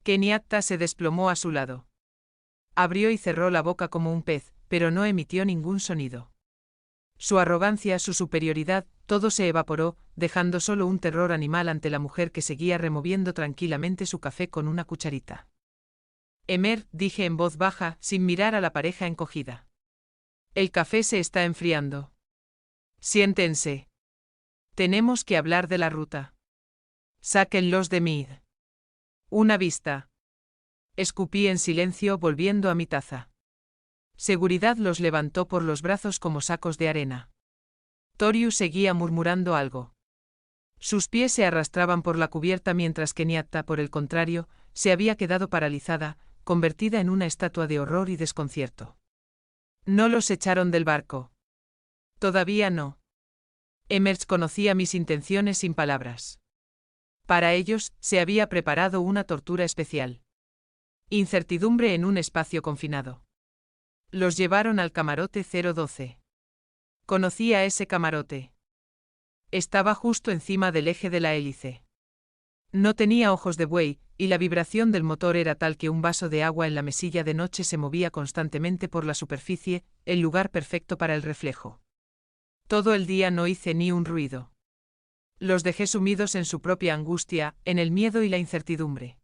Kenyatta se desplomó a su lado. Abrió y cerró la boca como un pez, pero no emitió ningún sonido. Su arrogancia, su superioridad, todo se evaporó, dejando solo un terror animal ante la mujer que seguía removiendo tranquilamente su café con una cucharita. Emer, dije en voz baja, sin mirar a la pareja encogida. El café se está enfriando. Siéntense. Tenemos que hablar de la ruta. Sáquenlos de mí. Una vista. Escupí en silencio volviendo a mi taza. Seguridad los levantó por los brazos como sacos de arena. Torius seguía murmurando algo. Sus pies se arrastraban por la cubierta mientras Kenyatta, por el contrario, se había quedado paralizada, convertida en una estatua de horror y desconcierto. No los echaron del barco. Todavía no. Emerge conocía mis intenciones sin palabras. Para ellos, se había preparado una tortura especial. Incertidumbre en un espacio confinado. Los llevaron al camarote 012. Conocía ese camarote. Estaba justo encima del eje de la hélice. No tenía ojos de buey, y la vibración del motor era tal que un vaso de agua en la mesilla de noche se movía constantemente por la superficie, el lugar perfecto para el reflejo. Todo el día no hice ni un ruido. Los dejé sumidos en su propia angustia, en el miedo y la incertidumbre.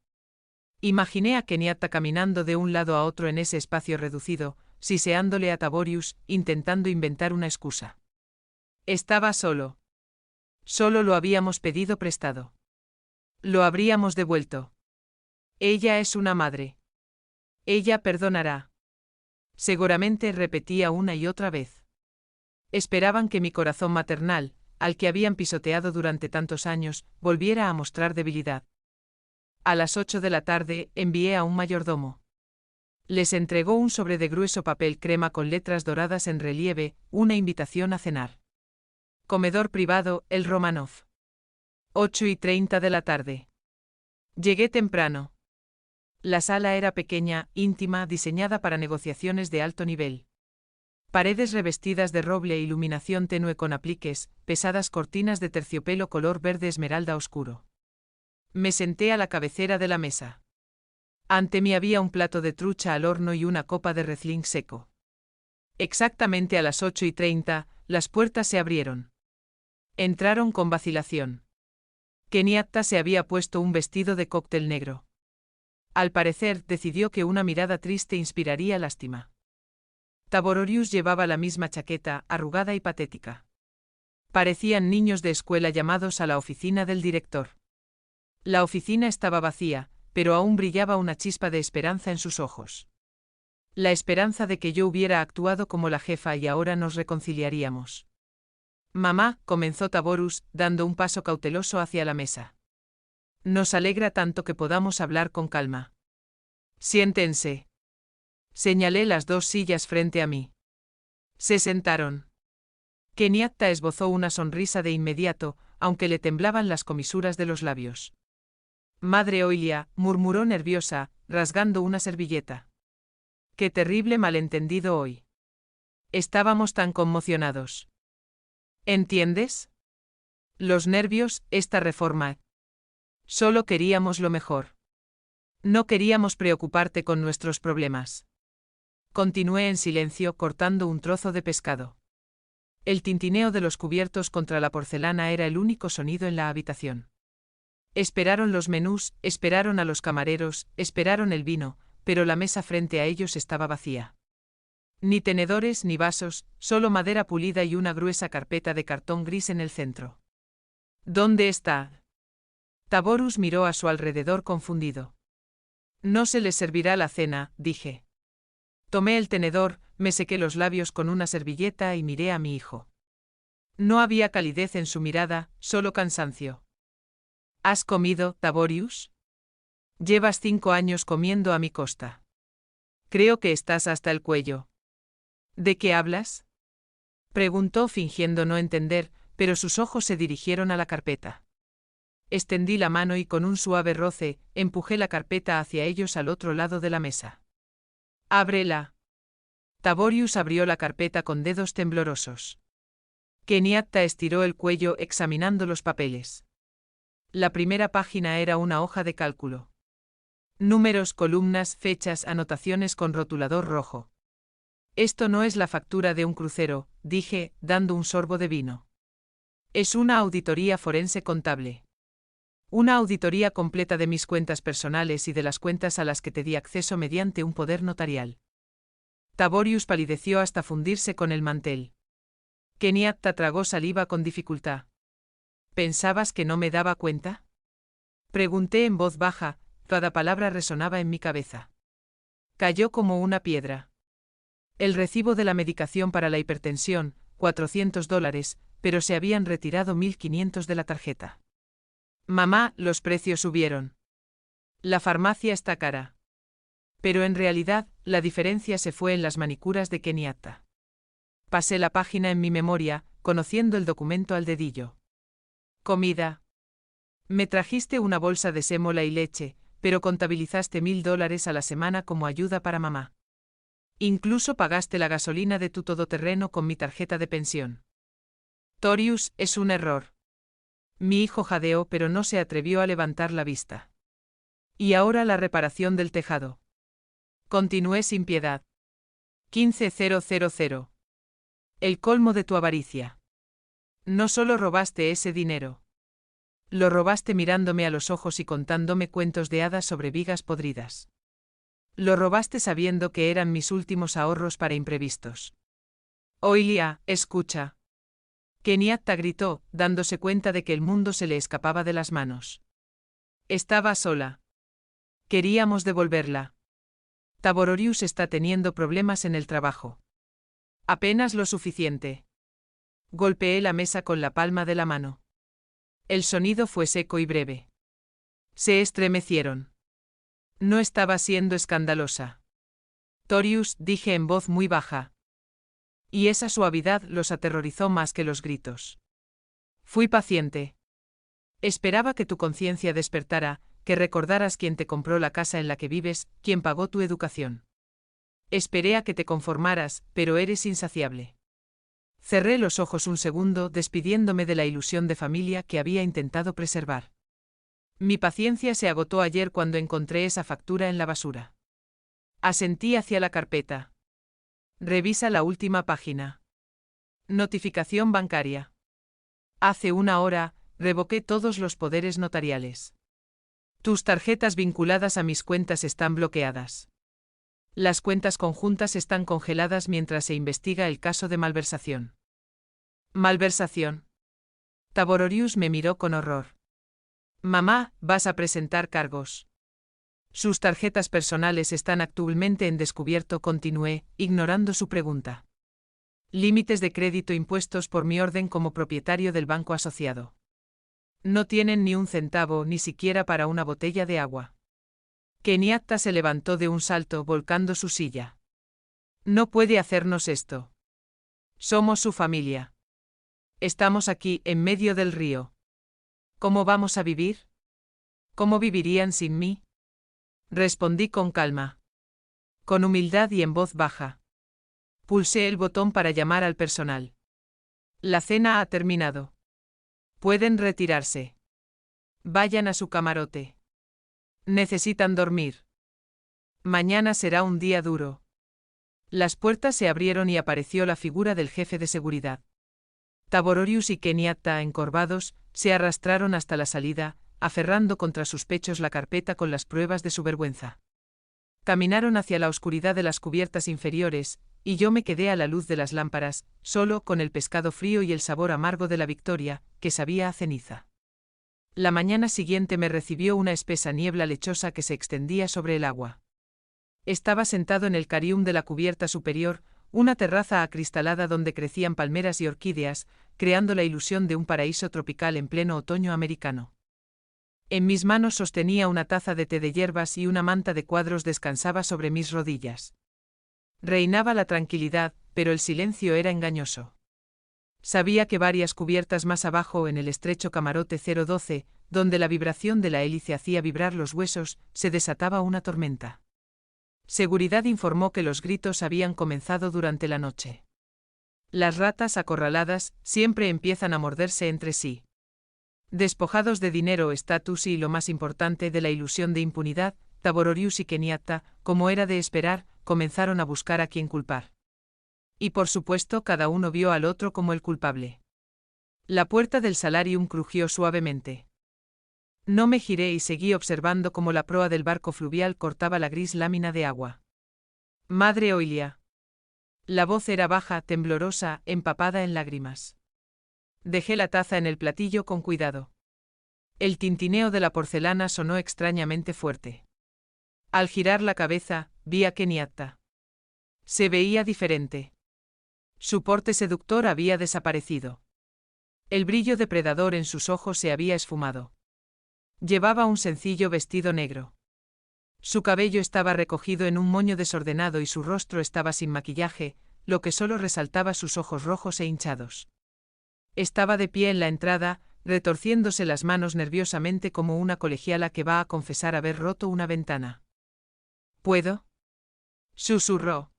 Imaginé a Kenyatta caminando de un lado a otro en ese espacio reducido, siseándole a Taborius, intentando inventar una excusa. Estaba solo. Solo lo habíamos pedido prestado. Lo habríamos devuelto. Ella es una madre. Ella perdonará. Seguramente repetía una y otra vez. Esperaban que mi corazón maternal, al que habían pisoteado durante tantos años, volviera a mostrar debilidad. A las 8 de la tarde, envié a un mayordomo. Les entregó un sobre de grueso papel crema con letras doradas en relieve, una invitación a cenar. Comedor privado, el Romanov. 8:30 de la tarde. Llegué temprano. La sala era pequeña, íntima, diseñada para negociaciones de alto nivel. Paredes revestidas de roble e iluminación tenue con apliques, pesadas cortinas de terciopelo color verde esmeralda oscuro. Me senté a la cabecera de la mesa. Ante mí había un plato de trucha al horno y una copa de Riesling seco. Exactamente a las 8:30, las puertas se abrieron. Entraron con vacilación. Kenyatta se había puesto un vestido de cóctel negro. Al parecer, decidió que una mirada triste inspiraría lástima. Tabororius llevaba la misma chaqueta, arrugada y patética. Parecían niños de escuela llamados a la oficina del director. La oficina estaba vacía, pero aún brillaba una chispa de esperanza en sus ojos. La esperanza de que yo hubiera actuado como la jefa y ahora nos reconciliaríamos. Mamá, comenzó Taborus, dando un paso cauteloso hacia la mesa. Nos alegra tanto que podamos hablar con calma. Siéntense. Señalé las dos sillas frente a mí. Se sentaron. Kenyatta esbozó una sonrisa de inmediato, aunque le temblaban las comisuras de los labios. Madre Oilia, murmuró nerviosa, rasgando una servilleta. Qué terrible malentendido hoy. Estábamos tan conmocionados. ¿Entiendes? Los nervios, esta reforma. Solo queríamos lo mejor. No queríamos preocuparte con nuestros problemas. Continué en silencio cortando un trozo de pescado. El tintineo de los cubiertos contra la porcelana era el único sonido en la habitación. Esperaron los menús, esperaron a los camareros, esperaron el vino, pero la mesa frente a ellos estaba vacía. Ni tenedores ni vasos, solo madera pulida y una gruesa carpeta de cartón gris en el centro. ¿Dónde está? Taborus miró a su alrededor confundido. No se les servirá la cena, dije. Tomé el tenedor, me sequé los labios con una servilleta y miré a mi hijo. No había calidez en su mirada, solo cansancio. ¿Has comido, Taborius? Llevas 5 años comiendo a mi costa. Creo que estás hasta el cuello. ¿De qué hablas? Preguntó fingiendo no entender, pero sus ojos se dirigieron a la carpeta. Extendí la mano y con un suave roce, empujé la carpeta hacia ellos al otro lado de la mesa. ¡Ábrela! Taborius abrió la carpeta con dedos temblorosos. Kenyatta estiró el cuello examinando los papeles. La primera página era una hoja de cálculo. Números, columnas, fechas, anotaciones con rotulador rojo. Esto no es la factura de un crucero, dije, dando un sorbo de vino. Es una auditoría forense contable. Una auditoría completa de mis cuentas personales y de las cuentas a las que te di acceso mediante un poder notarial. Taborius palideció hasta fundirse con el mantel. Kenyatta tragó saliva con dificultad. ¿Pensabas que no me daba cuenta? Pregunté en voz baja, cada palabra resonaba en mi cabeza. Cayó como una piedra. El recibo de la medicación para la hipertensión, $400, pero se habían retirado 1.500 de la tarjeta. Mamá, los precios subieron. La farmacia está cara. Pero en realidad, la diferencia se fue en las manicuras de Kenyatta. Pasé la página en mi memoria, conociendo el documento al dedillo. Comida. Me trajiste una bolsa de sémola y leche, pero contabilizaste $1.000 a la semana como ayuda para mamá. Incluso pagaste la gasolina de tu todoterreno con mi tarjeta de pensión. Torius, es un error. Mi hijo jadeó pero no se atrevió a levantar la vista. Y ahora la reparación del tejado. Continué sin piedad. 15.000. El colmo de tu avaricia. No solo robaste ese dinero. Lo robaste mirándome a los ojos y contándome cuentos de hadas sobre vigas podridas. Lo robaste sabiendo que eran mis últimos ahorros para imprevistos. Oilia, escucha. Kenyatta gritó, dándose cuenta de que el mundo se le escapaba de las manos. Estaba sola. Queríamos devolverla. Tabororius está teniendo problemas en el trabajo. Apenas lo suficiente. Golpeé la mesa con la palma de la mano. El sonido fue seco y breve. Se estremecieron. No estaba siendo escandalosa. Torius, dije en voz muy baja. Y esa suavidad los aterrorizó más que los gritos. Fui paciente. Esperaba que tu conciencia despertara, que recordaras quién te compró la casa en la que vives, quién pagó tu educación. Esperé a que te conformaras, pero eres insaciable. Cerré los ojos un segundo, despidiéndome de la ilusión de familia que había intentado preservar. Mi paciencia se agotó ayer cuando encontré esa factura en la basura. Asentí hacia la carpeta. Revisa la última página. Notificación bancaria. Hace 1 hora, revoqué todos los poderes notariales. Tus tarjetas vinculadas a mis cuentas están bloqueadas. Las cuentas conjuntas están congeladas mientras se investiga el caso de malversación. ¿Malversación? Tabororius me miró con horror. Mamá, vas a presentar cargos. Sus tarjetas personales están actualmente en descubierto, continué, ignorando su pregunta. Límites de crédito impuestos por mi orden como propietario del banco asociado. No tienen ni un centavo, ni siquiera para una botella de agua. Kenyatta se levantó de un salto, volcando su silla. No puede hacernos esto. Somos su familia. Estamos aquí, en medio del río. ¿Cómo vamos a vivir? ¿Cómo vivirían sin mí? Respondí con calma. Con humildad y en voz baja. Pulsé el botón para llamar al personal. La cena ha terminado. Pueden retirarse. Vayan a su camarote. Necesitan dormir. Mañana será un día duro. Las puertas se abrieron y apareció la figura del jefe de seguridad. Tabororius y Kenyatta, encorvados, se arrastraron hasta la salida, aferrando contra sus pechos la carpeta con las pruebas de su vergüenza. Caminaron hacia la oscuridad de las cubiertas inferiores, y yo me quedé a la luz de las lámparas, solo con el pescado frío y el sabor amargo de la victoria, que sabía a ceniza. La mañana siguiente me recibió una espesa niebla lechosa que se extendía sobre el agua. Estaba sentado en el carium de la cubierta superior, una terraza acristalada donde crecían palmeras y orquídeas, creando la ilusión de un paraíso tropical en pleno otoño americano. En mis manos sostenía una taza de té de hierbas y una manta de cuadros descansaba sobre mis rodillas. Reinaba la tranquilidad, pero el silencio era engañoso. Sabía que varias cubiertas más abajo en el estrecho camarote 012, donde la vibración de la hélice hacía vibrar los huesos, se desataba una tormenta. Seguridad informó que los gritos habían comenzado durante la noche. Las ratas acorraladas siempre empiezan a morderse entre sí. Despojados de dinero, estatus y, lo más importante, de la ilusión de impunidad, Tabororius y Kenyatta, como era de esperar, comenzaron a buscar a quien culpar. Y por supuesto cada uno vio al otro como el culpable. La puerta del salarium crujió suavemente. No me giré y seguí observando cómo la proa del barco fluvial cortaba la gris lámina de agua. Madre Oilia. La voz era baja, temblorosa, empapada en lágrimas. Dejé la taza en el platillo con cuidado. El tintineo de la porcelana sonó extrañamente fuerte. Al girar la cabeza, vi a Kenyatta. Se veía diferente. Su porte seductor había desaparecido. El brillo depredador en sus ojos se había esfumado. Llevaba un sencillo vestido negro. Su cabello estaba recogido en un moño desordenado y su rostro estaba sin maquillaje, lo que solo resaltaba sus ojos rojos e hinchados. Estaba de pie en la entrada, retorciéndose las manos nerviosamente como una colegiala que va a confesar haber roto una ventana. ¿Puedo? Susurró.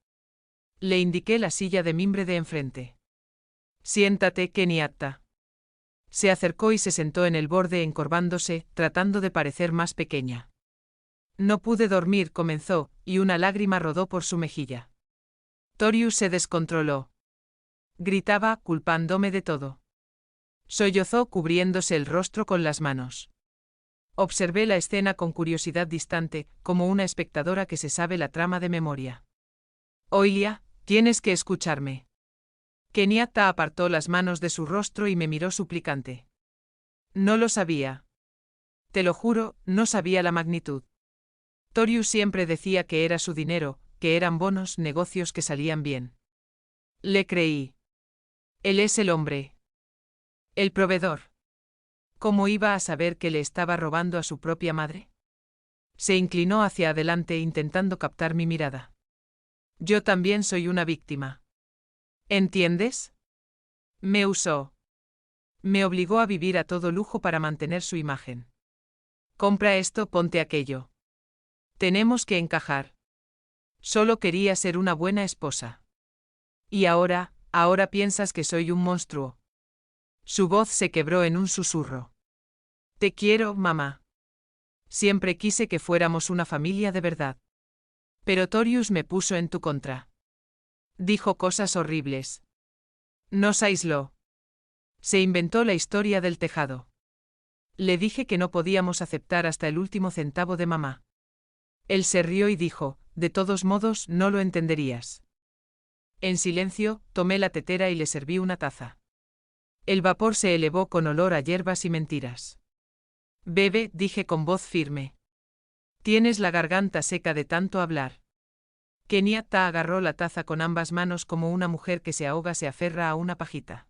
Le indiqué la silla de mimbre de enfrente. Siéntate, Kenyatta. Se acercó y se sentó en el borde encorvándose, tratando de parecer más pequeña. No pude dormir, comenzó, y una lágrima rodó por su mejilla. Torius se descontroló. Gritaba, culpándome de todo. Sollozó cubriéndose el rostro con las manos. Observé la escena con curiosidad distante, como una espectadora que se sabe la trama de memoria. Oilia, tienes que escucharme. Kenyatta apartó las manos de su rostro y me miró suplicante. No lo sabía. Te lo juro, no sabía la magnitud. Torius siempre decía que era su dinero, que eran bonos, negocios que salían bien. Le creí. Él es el hombre. El proveedor. ¿Cómo iba a saber que le estaba robando a su propia madre? Se inclinó hacia adelante intentando captar mi mirada. Yo también soy una víctima. ¿Entiendes? Me usó. Me obligó a vivir a todo lujo para mantener su imagen. Compra esto, ponte aquello. Tenemos que encajar. Solo quería ser una buena esposa. Y ahora piensas que soy un monstruo. Su voz se quebró en un susurro. Te quiero, mamá. Siempre quise que fuéramos una familia de verdad. Pero Torius me puso en tu contra. Dijo cosas horribles. Nos aisló. Se inventó la historia del tejado. Le dije que no podíamos aceptar hasta el último centavo de mamá. Él se rió y dijo, de todos modos, no lo entenderías. En silencio, tomé la tetera y le serví una taza. El vapor se elevó con olor a hierbas y mentiras. Bebe, dije con voz firme. Tienes la garganta seca de tanto hablar. Kenyatta agarró la taza con ambas manos como una mujer que se ahoga se aferra a una pajita.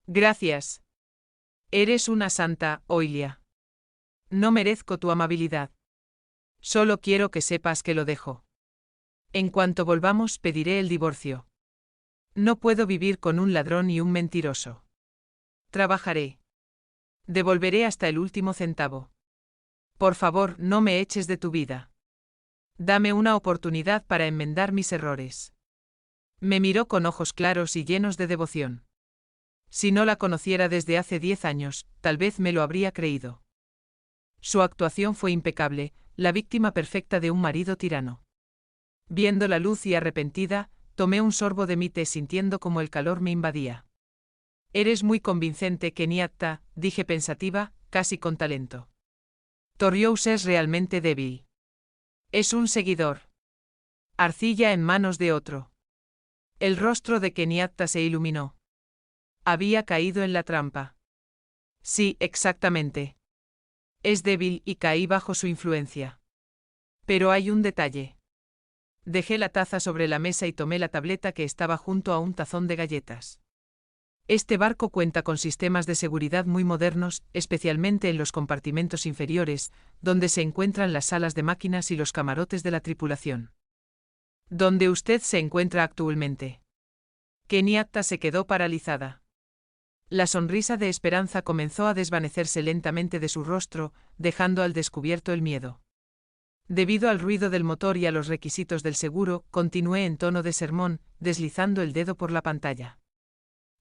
Gracias. Eres una santa, Oilia. No merezco tu amabilidad. Solo quiero que sepas que lo dejo. En cuanto volvamos, pediré el divorcio. No puedo vivir con un ladrón y un mentiroso. Trabajaré. Devolveré hasta el último centavo. Por favor, no me eches de tu vida. Dame una oportunidad para enmendar mis errores. Me miró con ojos claros y llenos de devoción. Si no la conociera desde hace 10 años, tal vez me lo habría creído. Su actuación fue impecable, la víctima perfecta de un marido tirano. Viendo la luz y arrepentida, tomé un sorbo de mi té sintiendo como el calor me invadía. Eres muy convincente, Kenyatta, dije pensativa, casi con talento. Torious es realmente débil. Es un seguidor. Arcilla en manos de otro. El rostro de Kenyatta se iluminó. Había caído en la trampa. Sí, exactamente. Es débil y caí bajo su influencia. Pero hay un detalle. Dejé la taza sobre la mesa y tomé la tableta que estaba junto a un tazón de galletas. Este barco cuenta con sistemas de seguridad muy modernos, especialmente en los compartimentos inferiores, donde se encuentran las salas de máquinas y los camarotes de la tripulación. ¿Dónde usted se encuentra actualmente? Kenyatta se quedó paralizada. La sonrisa de esperanza comenzó a desvanecerse lentamente de su rostro, dejando al descubierto el miedo. Debido al ruido del motor y a los requisitos del seguro, continué en tono de sermón, deslizando el dedo por la pantalla.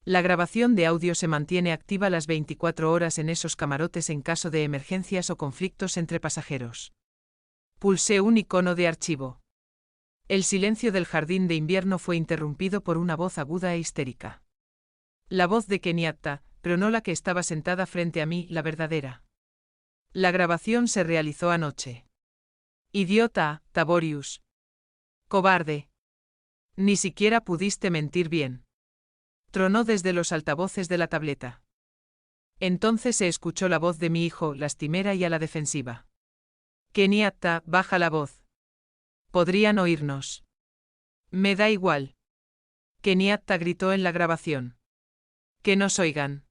La grabación de audio se mantiene activa las 24 horas en esos camarotes en caso de emergencias o conflictos entre pasajeros. Pulsé un icono de archivo. El silencio del jardín de invierno fue interrumpido por una voz aguda e histérica. La voz de Kenyatta, pero no la que estaba sentada frente a mí, la verdadera. La grabación se realizó anoche. Idiota, Taborius. Cobarde. Ni siquiera pudiste mentir bien. Tronó desde los altavoces de la tableta. Entonces se escuchó la voz de mi hijo, lastimera y a la defensiva. Kenyatta, baja la voz. Podrían oírnos. Me da igual. Kenyatta gritó en la grabación. Que nos oigan.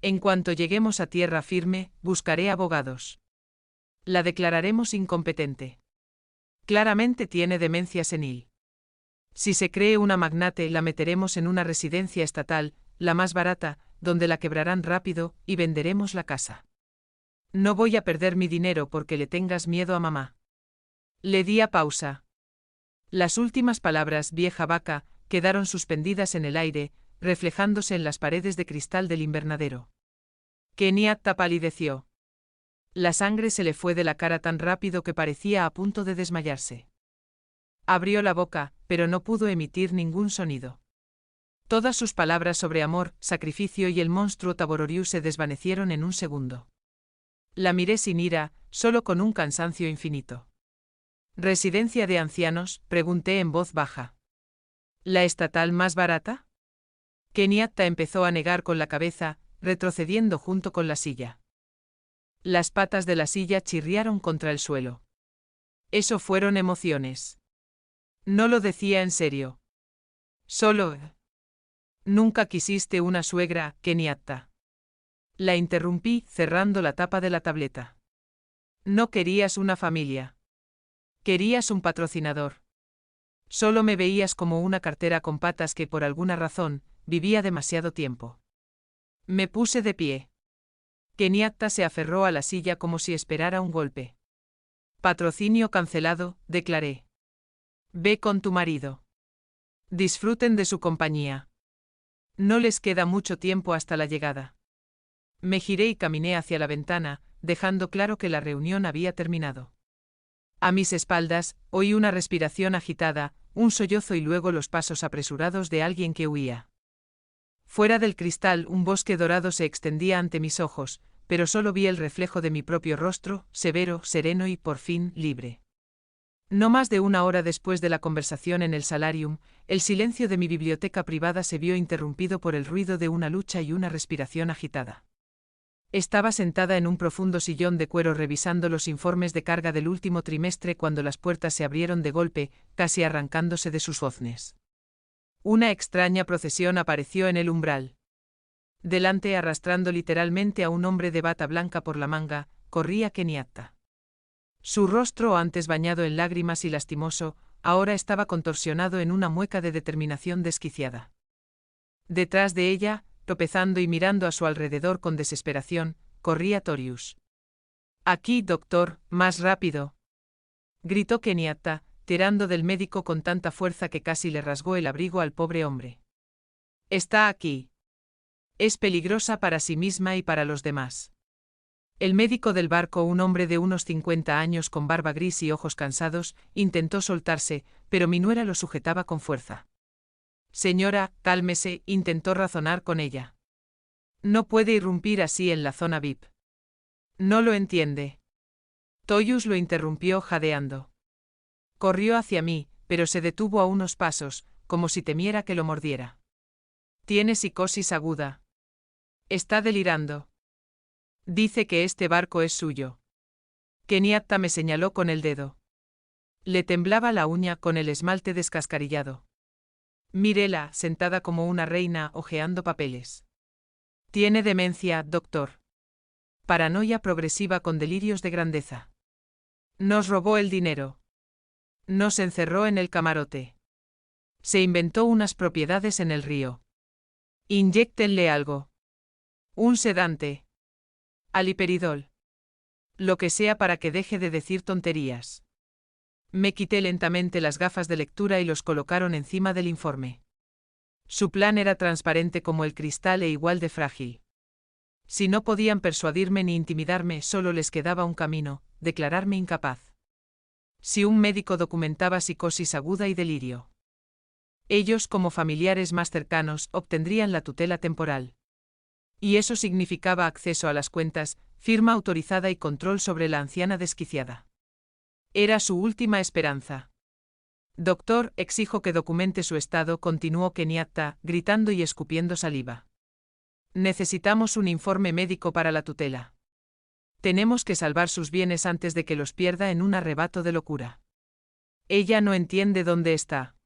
En cuanto lleguemos a tierra firme, buscaré abogados. La declararemos incompetente. Claramente tiene demencia senil. Si se cree una magnate, la meteremos en una residencia estatal, la más barata, donde la quebrarán rápido, y venderemos la casa. No voy a perder mi dinero porque le tengas miedo a mamá. Le di a pausa. Las últimas palabras, vieja vaca, quedaron suspendidas en el aire, reflejándose en las paredes de cristal del invernadero. Kenyatta palideció. La sangre se le fue de la cara tan rápido que parecía a punto de desmayarse. Abrió la boca, pero no pudo emitir ningún sonido. Todas sus palabras sobre amor, sacrificio y el monstruo Tabororiu se desvanecieron en un segundo. La miré sin ira, solo con un cansancio infinito. ¿Residencia de ancianos?, pregunté en voz baja. ¿La estatal más barata? Kenyatta empezó a negar con la cabeza, retrocediendo junto con la silla. Las patas de la silla chirriaron contra el suelo. Eso fueron emociones. No lo decía en serio. Solo... Nunca quisiste una suegra, Kenyatta. La interrumpí, cerrando la tapa de la tableta. No querías una familia. Querías un patrocinador. Solo me veías como una cartera con patas que por alguna razón, vivía demasiado tiempo. Me puse de pie. Kenyatta se aferró a la silla como si esperara un golpe. Patrocinio cancelado, declaré. Ve con tu marido. Disfruten de su compañía. No les queda mucho tiempo hasta la llegada. Me giré y caminé hacia la ventana, dejando claro que la reunión había terminado. A mis espaldas, oí una respiración agitada, un sollozo y luego los pasos apresurados de alguien que huía. Fuera del cristal, un bosque dorado se extendía ante mis ojos, pero solo vi el reflejo de mi propio rostro, severo, sereno y, por fin, libre. No más de una hora después de la conversación en el salarium, el silencio de mi biblioteca privada se vio interrumpido por el ruido de una lucha y una respiración agitada. Estaba sentada en un profundo sillón de cuero revisando los informes de carga del último trimestre cuando las puertas se abrieron de golpe, casi arrancándose de sus goznes. Una extraña procesión apareció en el umbral. Delante, arrastrando literalmente a un hombre de bata blanca por la manga, corría Kenyatta. Su rostro, antes bañado en lágrimas y lastimoso, ahora estaba contorsionado en una mueca de determinación desquiciada. Detrás de ella, tropezando y mirando a su alrededor con desesperación, corría Torious. «Aquí, doctor, más rápido», gritó Kenyatta, tirando del médico con tanta fuerza que casi le rasgó el abrigo al pobre hombre. «Está aquí». Es peligrosa para sí misma y para los demás. El médico del barco, un hombre de unos 50 años con barba gris y ojos cansados, intentó soltarse, pero mi nuera lo sujetaba con fuerza. Señora, cálmese, intentó razonar con ella. No puede irrumpir así en la zona VIP. No lo entiende. Toyus lo interrumpió jadeando. Corrió hacia mí, pero se detuvo a unos pasos, como si temiera que lo mordiera. Tiene psicosis aguda. Está delirando. Dice que este barco es suyo. Kenyatta me señaló con el dedo. Le temblaba la uña con el esmalte descascarillado. Mírela, sentada como una reina, hojeando papeles. Tiene demencia, doctor. Paranoia progresiva con delirios de grandeza. Nos robó el dinero. Nos encerró en el camarote. Se inventó unas propiedades en el río. Inyéctenle algo. Un sedante. Aliperidol. Lo que sea para que deje de decir tonterías. Me quité lentamente las gafas de lectura y los colocaron encima del informe. Su plan era transparente como el cristal e igual de frágil. Si no podían persuadirme ni intimidarme, solo les quedaba un camino: declararme incapaz. Si un médico documentaba psicosis aguda y delirio, ellos, como familiares más cercanos, obtendrían la tutela temporal. Y eso significaba acceso a las cuentas, firma autorizada y control sobre la anciana desquiciada. Era su última esperanza. Doctor, exijo que documente su estado, continuó Kenyatta, gritando y escupiendo saliva. Necesitamos un informe médico para la tutela. Tenemos que salvar sus bienes antes de que los pierda en un arrebato de locura. Ella no entiende dónde está.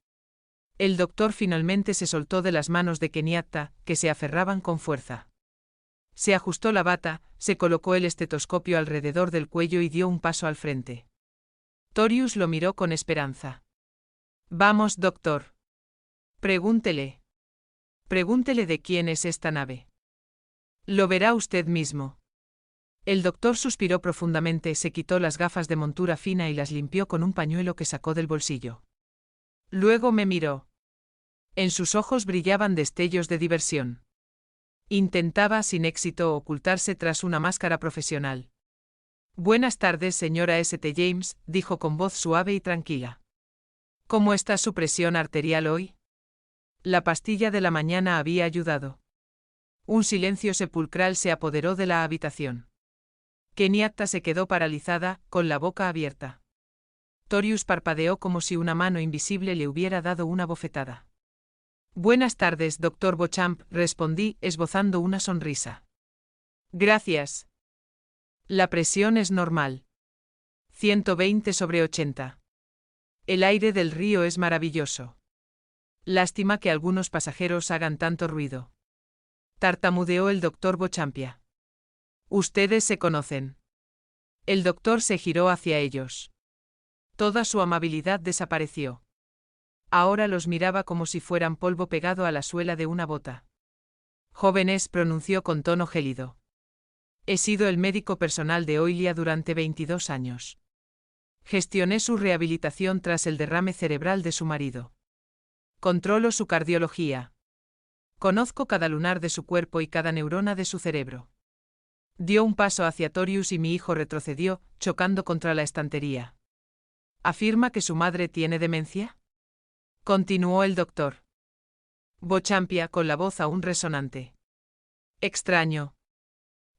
El doctor finalmente se soltó de las manos de Kenyatta, que se aferraban con fuerza. Se ajustó la bata, se colocó el estetoscopio alrededor del cuello y dio un paso al frente. Torius lo miró con esperanza. Vamos, doctor. Pregúntele. Pregúntele de quién es esta nave. Lo verá usted mismo. El doctor suspiró profundamente, se quitó las gafas de montura fina y las limpió con un pañuelo que sacó del bolsillo. Luego me miró. En sus ojos brillaban destellos de diversión. Intentaba sin éxito ocultarse tras una máscara profesional. Buenas tardes, señora St. James, dijo con voz suave y tranquila. ¿Cómo está su presión arterial hoy? La pastilla de la mañana había ayudado. Un silencio sepulcral se apoderó de la habitación. Kenyatta se quedó paralizada, con la boca abierta. Torius parpadeó como si una mano invisible le hubiera dado una bofetada. Buenas tardes, doctor Beauchamp, respondí, esbozando una sonrisa. Gracias. La presión es normal. 120/80. El aire del río es maravilloso. Lástima que algunos pasajeros hagan tanto ruido. Tartamudeó el doctor Beauchampia. Ustedes se conocen. El doctor se giró hacia ellos. Toda su amabilidad desapareció. Ahora los miraba como si fueran polvo pegado a la suela de una bota. Jóvenes, pronunció con tono gélido. He sido el médico personal de Oilia durante 22 años. Gestioné su rehabilitación tras el derrame cerebral de su marido. Controlo su cardiología. Conozco cada lunar de su cuerpo y cada neurona de su cerebro. Dio un paso hacia Torius y mi hijo retrocedió, chocando contra la estantería. ¿Afirma que su madre tiene demencia? Continuó el doctor Beauchampia con la voz aún resonante. Extraño.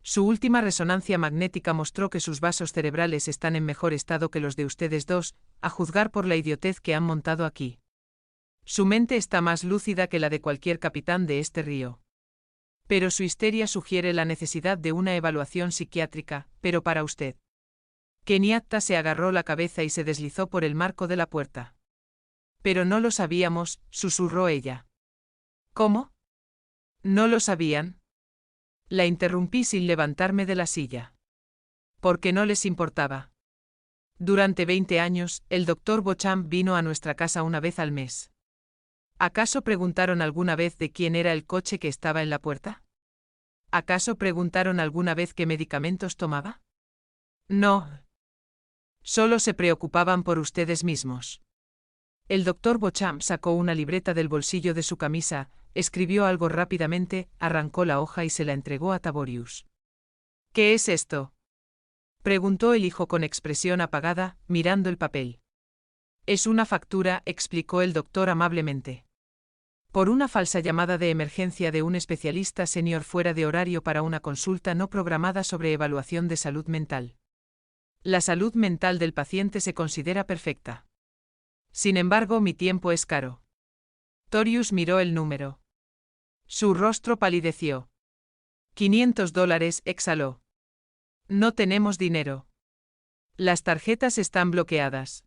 Su última resonancia magnética mostró que sus vasos cerebrales están en mejor estado que los de ustedes dos, a juzgar por la idiotez que han montado aquí. Su mente está más lúcida que la de cualquier capitán de este río. Pero su histeria sugiere la necesidad de una evaluación psiquiátrica, pero para usted. Kenyatta se agarró la cabeza y se deslizó por el marco de la puerta. Pero no lo sabíamos, susurró ella. ¿Cómo? ¿No lo sabían? La interrumpí sin levantarme de la silla. Porque no les importaba. Durante 20 años, el doctor Beauchamp vino a nuestra casa una vez al mes. ¿Acaso preguntaron alguna vez de quién era el coche que estaba en la puerta? ¿Acaso preguntaron alguna vez qué medicamentos tomaba? No. Solo se preocupaban por ustedes mismos. El doctor Beauchamp sacó una libreta del bolsillo de su camisa, escribió algo rápidamente, arrancó la hoja y se la entregó a Taborius. ¿Qué es esto?, preguntó el hijo con expresión apagada, mirando el papel. Es una factura, explicó el doctor amablemente. Por una falsa llamada de emergencia de un especialista senior fuera de horario para una consulta no programada sobre evaluación de salud mental. La salud mental del paciente se considera perfecta. Sin embargo, mi tiempo es caro. Torius miró el número. Su rostro palideció. $500, exhaló. No tenemos dinero. Las tarjetas están bloqueadas.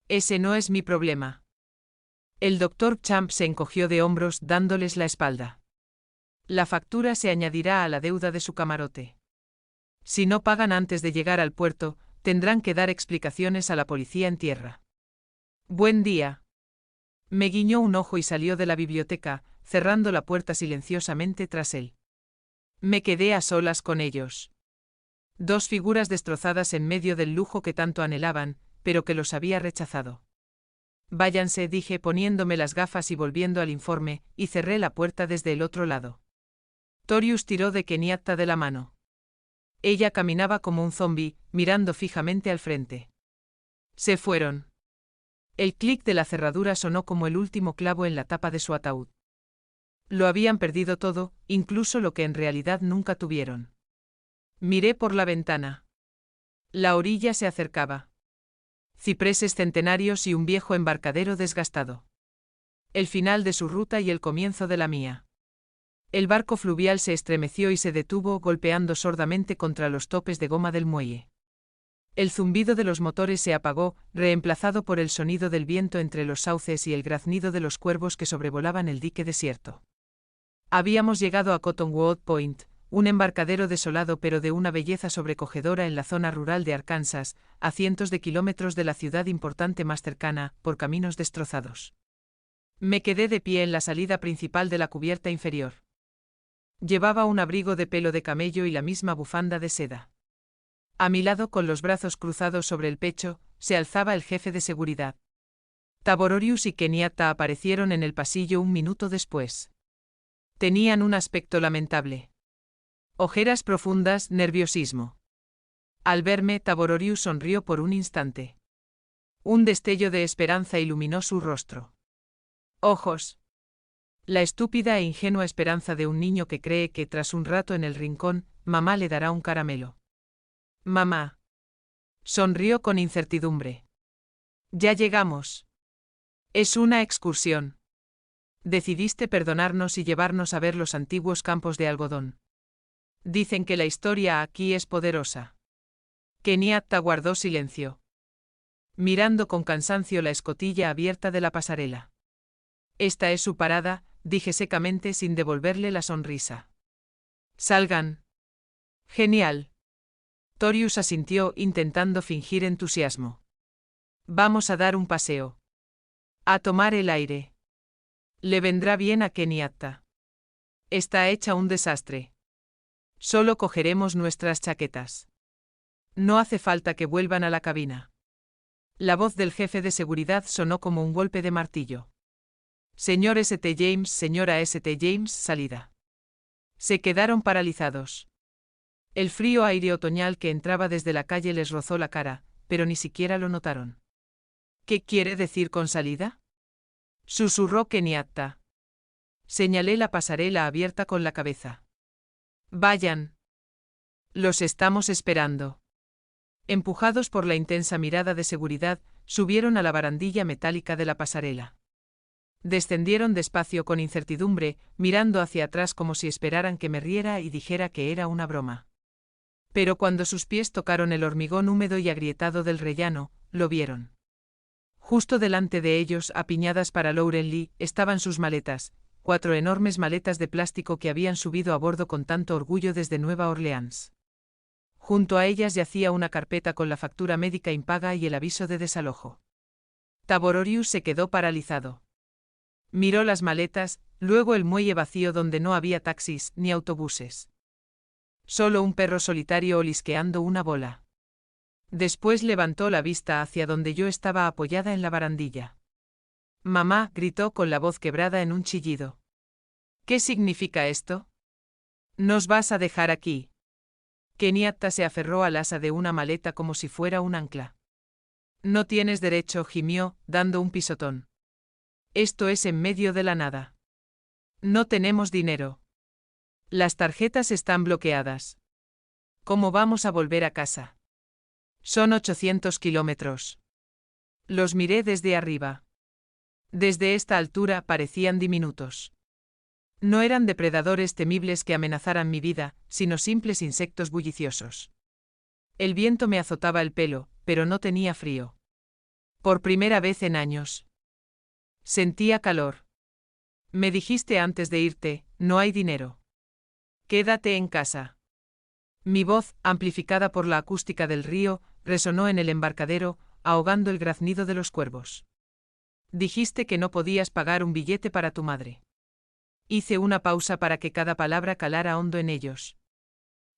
Ese no es mi problema. El doctor Champ se encogió de hombros, dándoles la espalda. La factura se añadirá a la deuda de su camarote. Si no pagan antes de llegar al puerto, tendrán que dar explicaciones a la policía en tierra. Buen día. Me guiñó un ojo y salió de la biblioteca, cerrando la puerta silenciosamente tras él. Me quedé a solas con ellos. Dos figuras destrozadas en medio del lujo que tanto anhelaban, pero que los había rechazado. Váyanse, dije poniéndome las gafas y volviendo al informe, y cerré la puerta desde el otro lado. Torius tiró de Kenyatta de la mano. Ella caminaba como un zombi, mirando fijamente al frente. Se fueron. El clic de la cerradura sonó como el último clavo en la tapa de su ataúd. Lo habían perdido todo, incluso lo que en realidad nunca tuvieron. Miré por la ventana. La orilla se acercaba. Cipreses centenarios y un viejo embarcadero desgastado. El final de su ruta y el comienzo de la mía. El barco fluvial se estremeció y se detuvo, golpeando sordamente contra los topes de goma del muelle. El zumbido de los motores se apagó, reemplazado por el sonido del viento entre los sauces y el graznido de los cuervos que sobrevolaban el dique desierto. Habíamos llegado a Cottonwood Point, un embarcadero desolado pero de una belleza sobrecogedora en la zona rural de Arkansas, a cientos de kilómetros de la ciudad importante más cercana, por caminos destrozados. Me quedé de pie en la salida principal de la cubierta inferior. Llevaba un abrigo de pelo de camello y la misma bufanda de seda. A mi lado, con los brazos cruzados sobre el pecho, se alzaba el jefe de seguridad. Tabororius y Kenyatta aparecieron en el pasillo un minuto después. Tenían un aspecto lamentable. Ojeras profundas, nerviosismo. Al verme, Tabororius sonrió por un instante. Un destello de esperanza iluminó su rostro. Ojos. La estúpida e ingenua esperanza de un niño que cree que tras un rato en el rincón, mamá le dará un caramelo. Mamá. Sonrió con incertidumbre. Ya llegamos. Es una excursión. Decidiste perdonarnos y llevarnos a ver los antiguos campos de algodón. Dicen que la historia aquí es poderosa. Kenyatta guardó silencio, mirando con cansancio la escotilla abierta de la pasarela. Esta es su parada, dije secamente sin devolverle la sonrisa. Salgan. Genial. Torius asintió, intentando fingir entusiasmo. Vamos a dar un paseo. A tomar el aire. Le vendrá bien a Kenyatta. Está hecha un desastre. Solo cogeremos nuestras chaquetas. No hace falta que vuelvan a la cabina. La voz del jefe de seguridad sonó como un golpe de martillo. Señor St. James, señora St. James, salida. Se quedaron paralizados. El frío aire otoñal que entraba desde la calle les rozó la cara, pero ni siquiera lo notaron. ¿Qué quiere decir con salida?, susurró Kenyatta. Señalé la pasarela abierta con la cabeza. Vayan. Los estamos esperando. Empujados por la intensa mirada de seguridad, subieron a la barandilla metálica de la pasarela. Descendieron despacio con incertidumbre, mirando hacia atrás como si esperaran que me riera y dijera que era una broma. Pero cuando sus pies tocaron el hormigón húmedo y agrietado del rellano, lo vieron. Justo delante de ellos, apiñadas para Lauren Lee, estaban sus maletas, 4 enormes maletas de plástico que habían subido a bordo con tanto orgullo desde Nueva Orleans. Junto a ellas yacía una carpeta con la factura médica impaga y el aviso de desalojo. Tabororius se quedó paralizado. Miró las maletas, luego el muelle vacío donde no había taxis ni autobuses. Solo un perro solitario olisqueando una bola. Después levantó la vista hacia donde yo estaba apoyada en la barandilla. Mamá, gritó con la voz quebrada en un chillido. ¿Qué significa esto? ¿Nos vas a dejar aquí? Kenyatta se aferró al asa de una maleta como si fuera un ancla. No tienes derecho, gimió, dando un pisotón. Esto es en medio de la nada. No tenemos dinero. Las tarjetas están bloqueadas. ¿Cómo vamos a volver a casa? Son 800 kilómetros. Los miré desde arriba. Desde esta altura parecían diminutos. No eran depredadores temibles que amenazaran mi vida, sino simples insectos bulliciosos. El viento me azotaba el pelo, pero no tenía frío. Por primera vez en años. Sentía calor. Me dijiste antes de irte, no hay dinero. Quédate en casa. Mi voz, amplificada por la acústica del río, resonó en el embarcadero, ahogando el graznido de los cuervos. Dijiste que no podías pagar un billete para tu madre. Hice una pausa para que cada palabra calara hondo en ellos.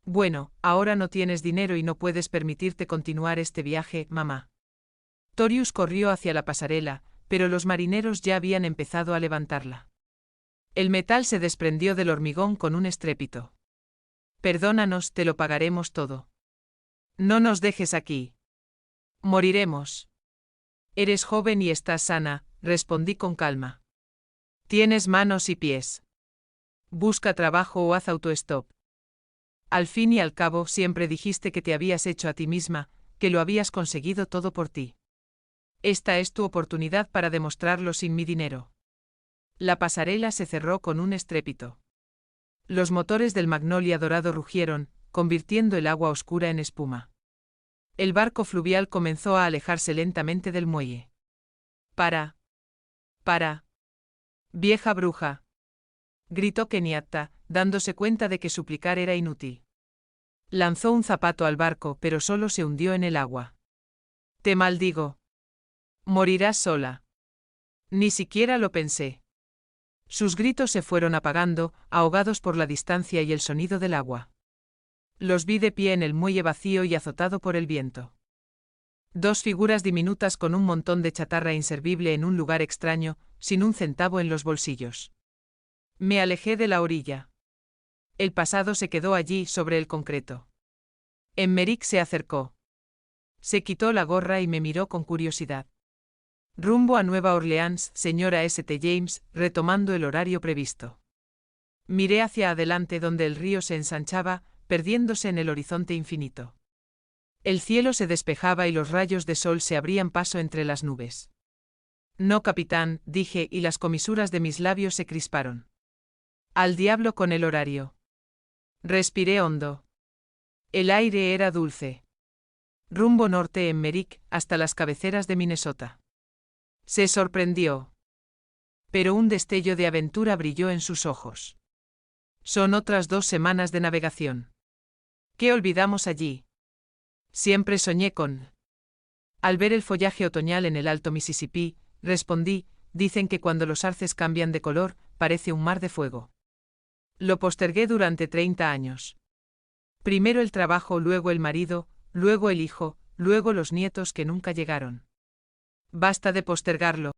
Bueno, ahora no tienes dinero y no puedes permitirte continuar este viaje, mamá. Torius corrió hacia la pasarela, pero los marineros ya habían empezado a levantarla. El metal se desprendió del hormigón con un estrépito. Perdónanos, te lo pagaremos todo. No nos dejes aquí. Moriremos. Eres joven y estás sana, respondí con calma. Tienes manos y pies. Busca trabajo o haz autostop. Al fin y al cabo siempre dijiste que te habías hecho a ti misma, que lo habías conseguido todo por ti. Esta es tu oportunidad para demostrarlo sin mi dinero. La pasarela se cerró con un estrépito. Los motores del Magnolia Dorado rugieron, convirtiendo el agua oscura en espuma. El barco fluvial comenzó a alejarse lentamente del muelle. ¡Para! ¡Para! ¡Vieja bruja!, gritó Kenyatta, dándose cuenta de que suplicar era inútil. Lanzó un zapato al barco, pero solo se hundió en el agua. Te maldigo. Morirás sola. Ni siquiera lo pensé. Sus gritos se fueron apagando, ahogados por la distancia y el sonido del agua. Los vi de pie en el muelle vacío y azotado por el viento. Dos figuras diminutas con un montón de chatarra inservible en un lugar extraño, sin un centavo en los bolsillos. Me alejé de la orilla. El pasado se quedó allí sobre el concreto. Emmerich se acercó. Se quitó la gorra y me miró con curiosidad. Rumbo a Nueva Orleans, señora St. James, retomando el horario previsto. Miré hacia adelante donde el río se ensanchaba, perdiéndose en el horizonte infinito. El cielo se despejaba y los rayos de sol se abrían paso entre las nubes. No, capitán, dije, y las comisuras de mis labios se crisparon. Al diablo con el horario. Respiré hondo. El aire era dulce. Rumbo norte en Emmerich, hasta las cabeceras de Minnesota. Se sorprendió. Pero un destello de aventura brilló en sus ojos. Son otras 2 semanas de navegación. ¿Qué olvidamos allí? Siempre soñé con. Al ver el follaje otoñal en el Alto Mississippi, respondí, dicen que cuando los arces cambian de color, parece un mar de fuego. Lo postergué durante 30 años. Primero el trabajo, luego el marido, luego el hijo, luego los nietos que nunca llegaron. Basta de postergarlo.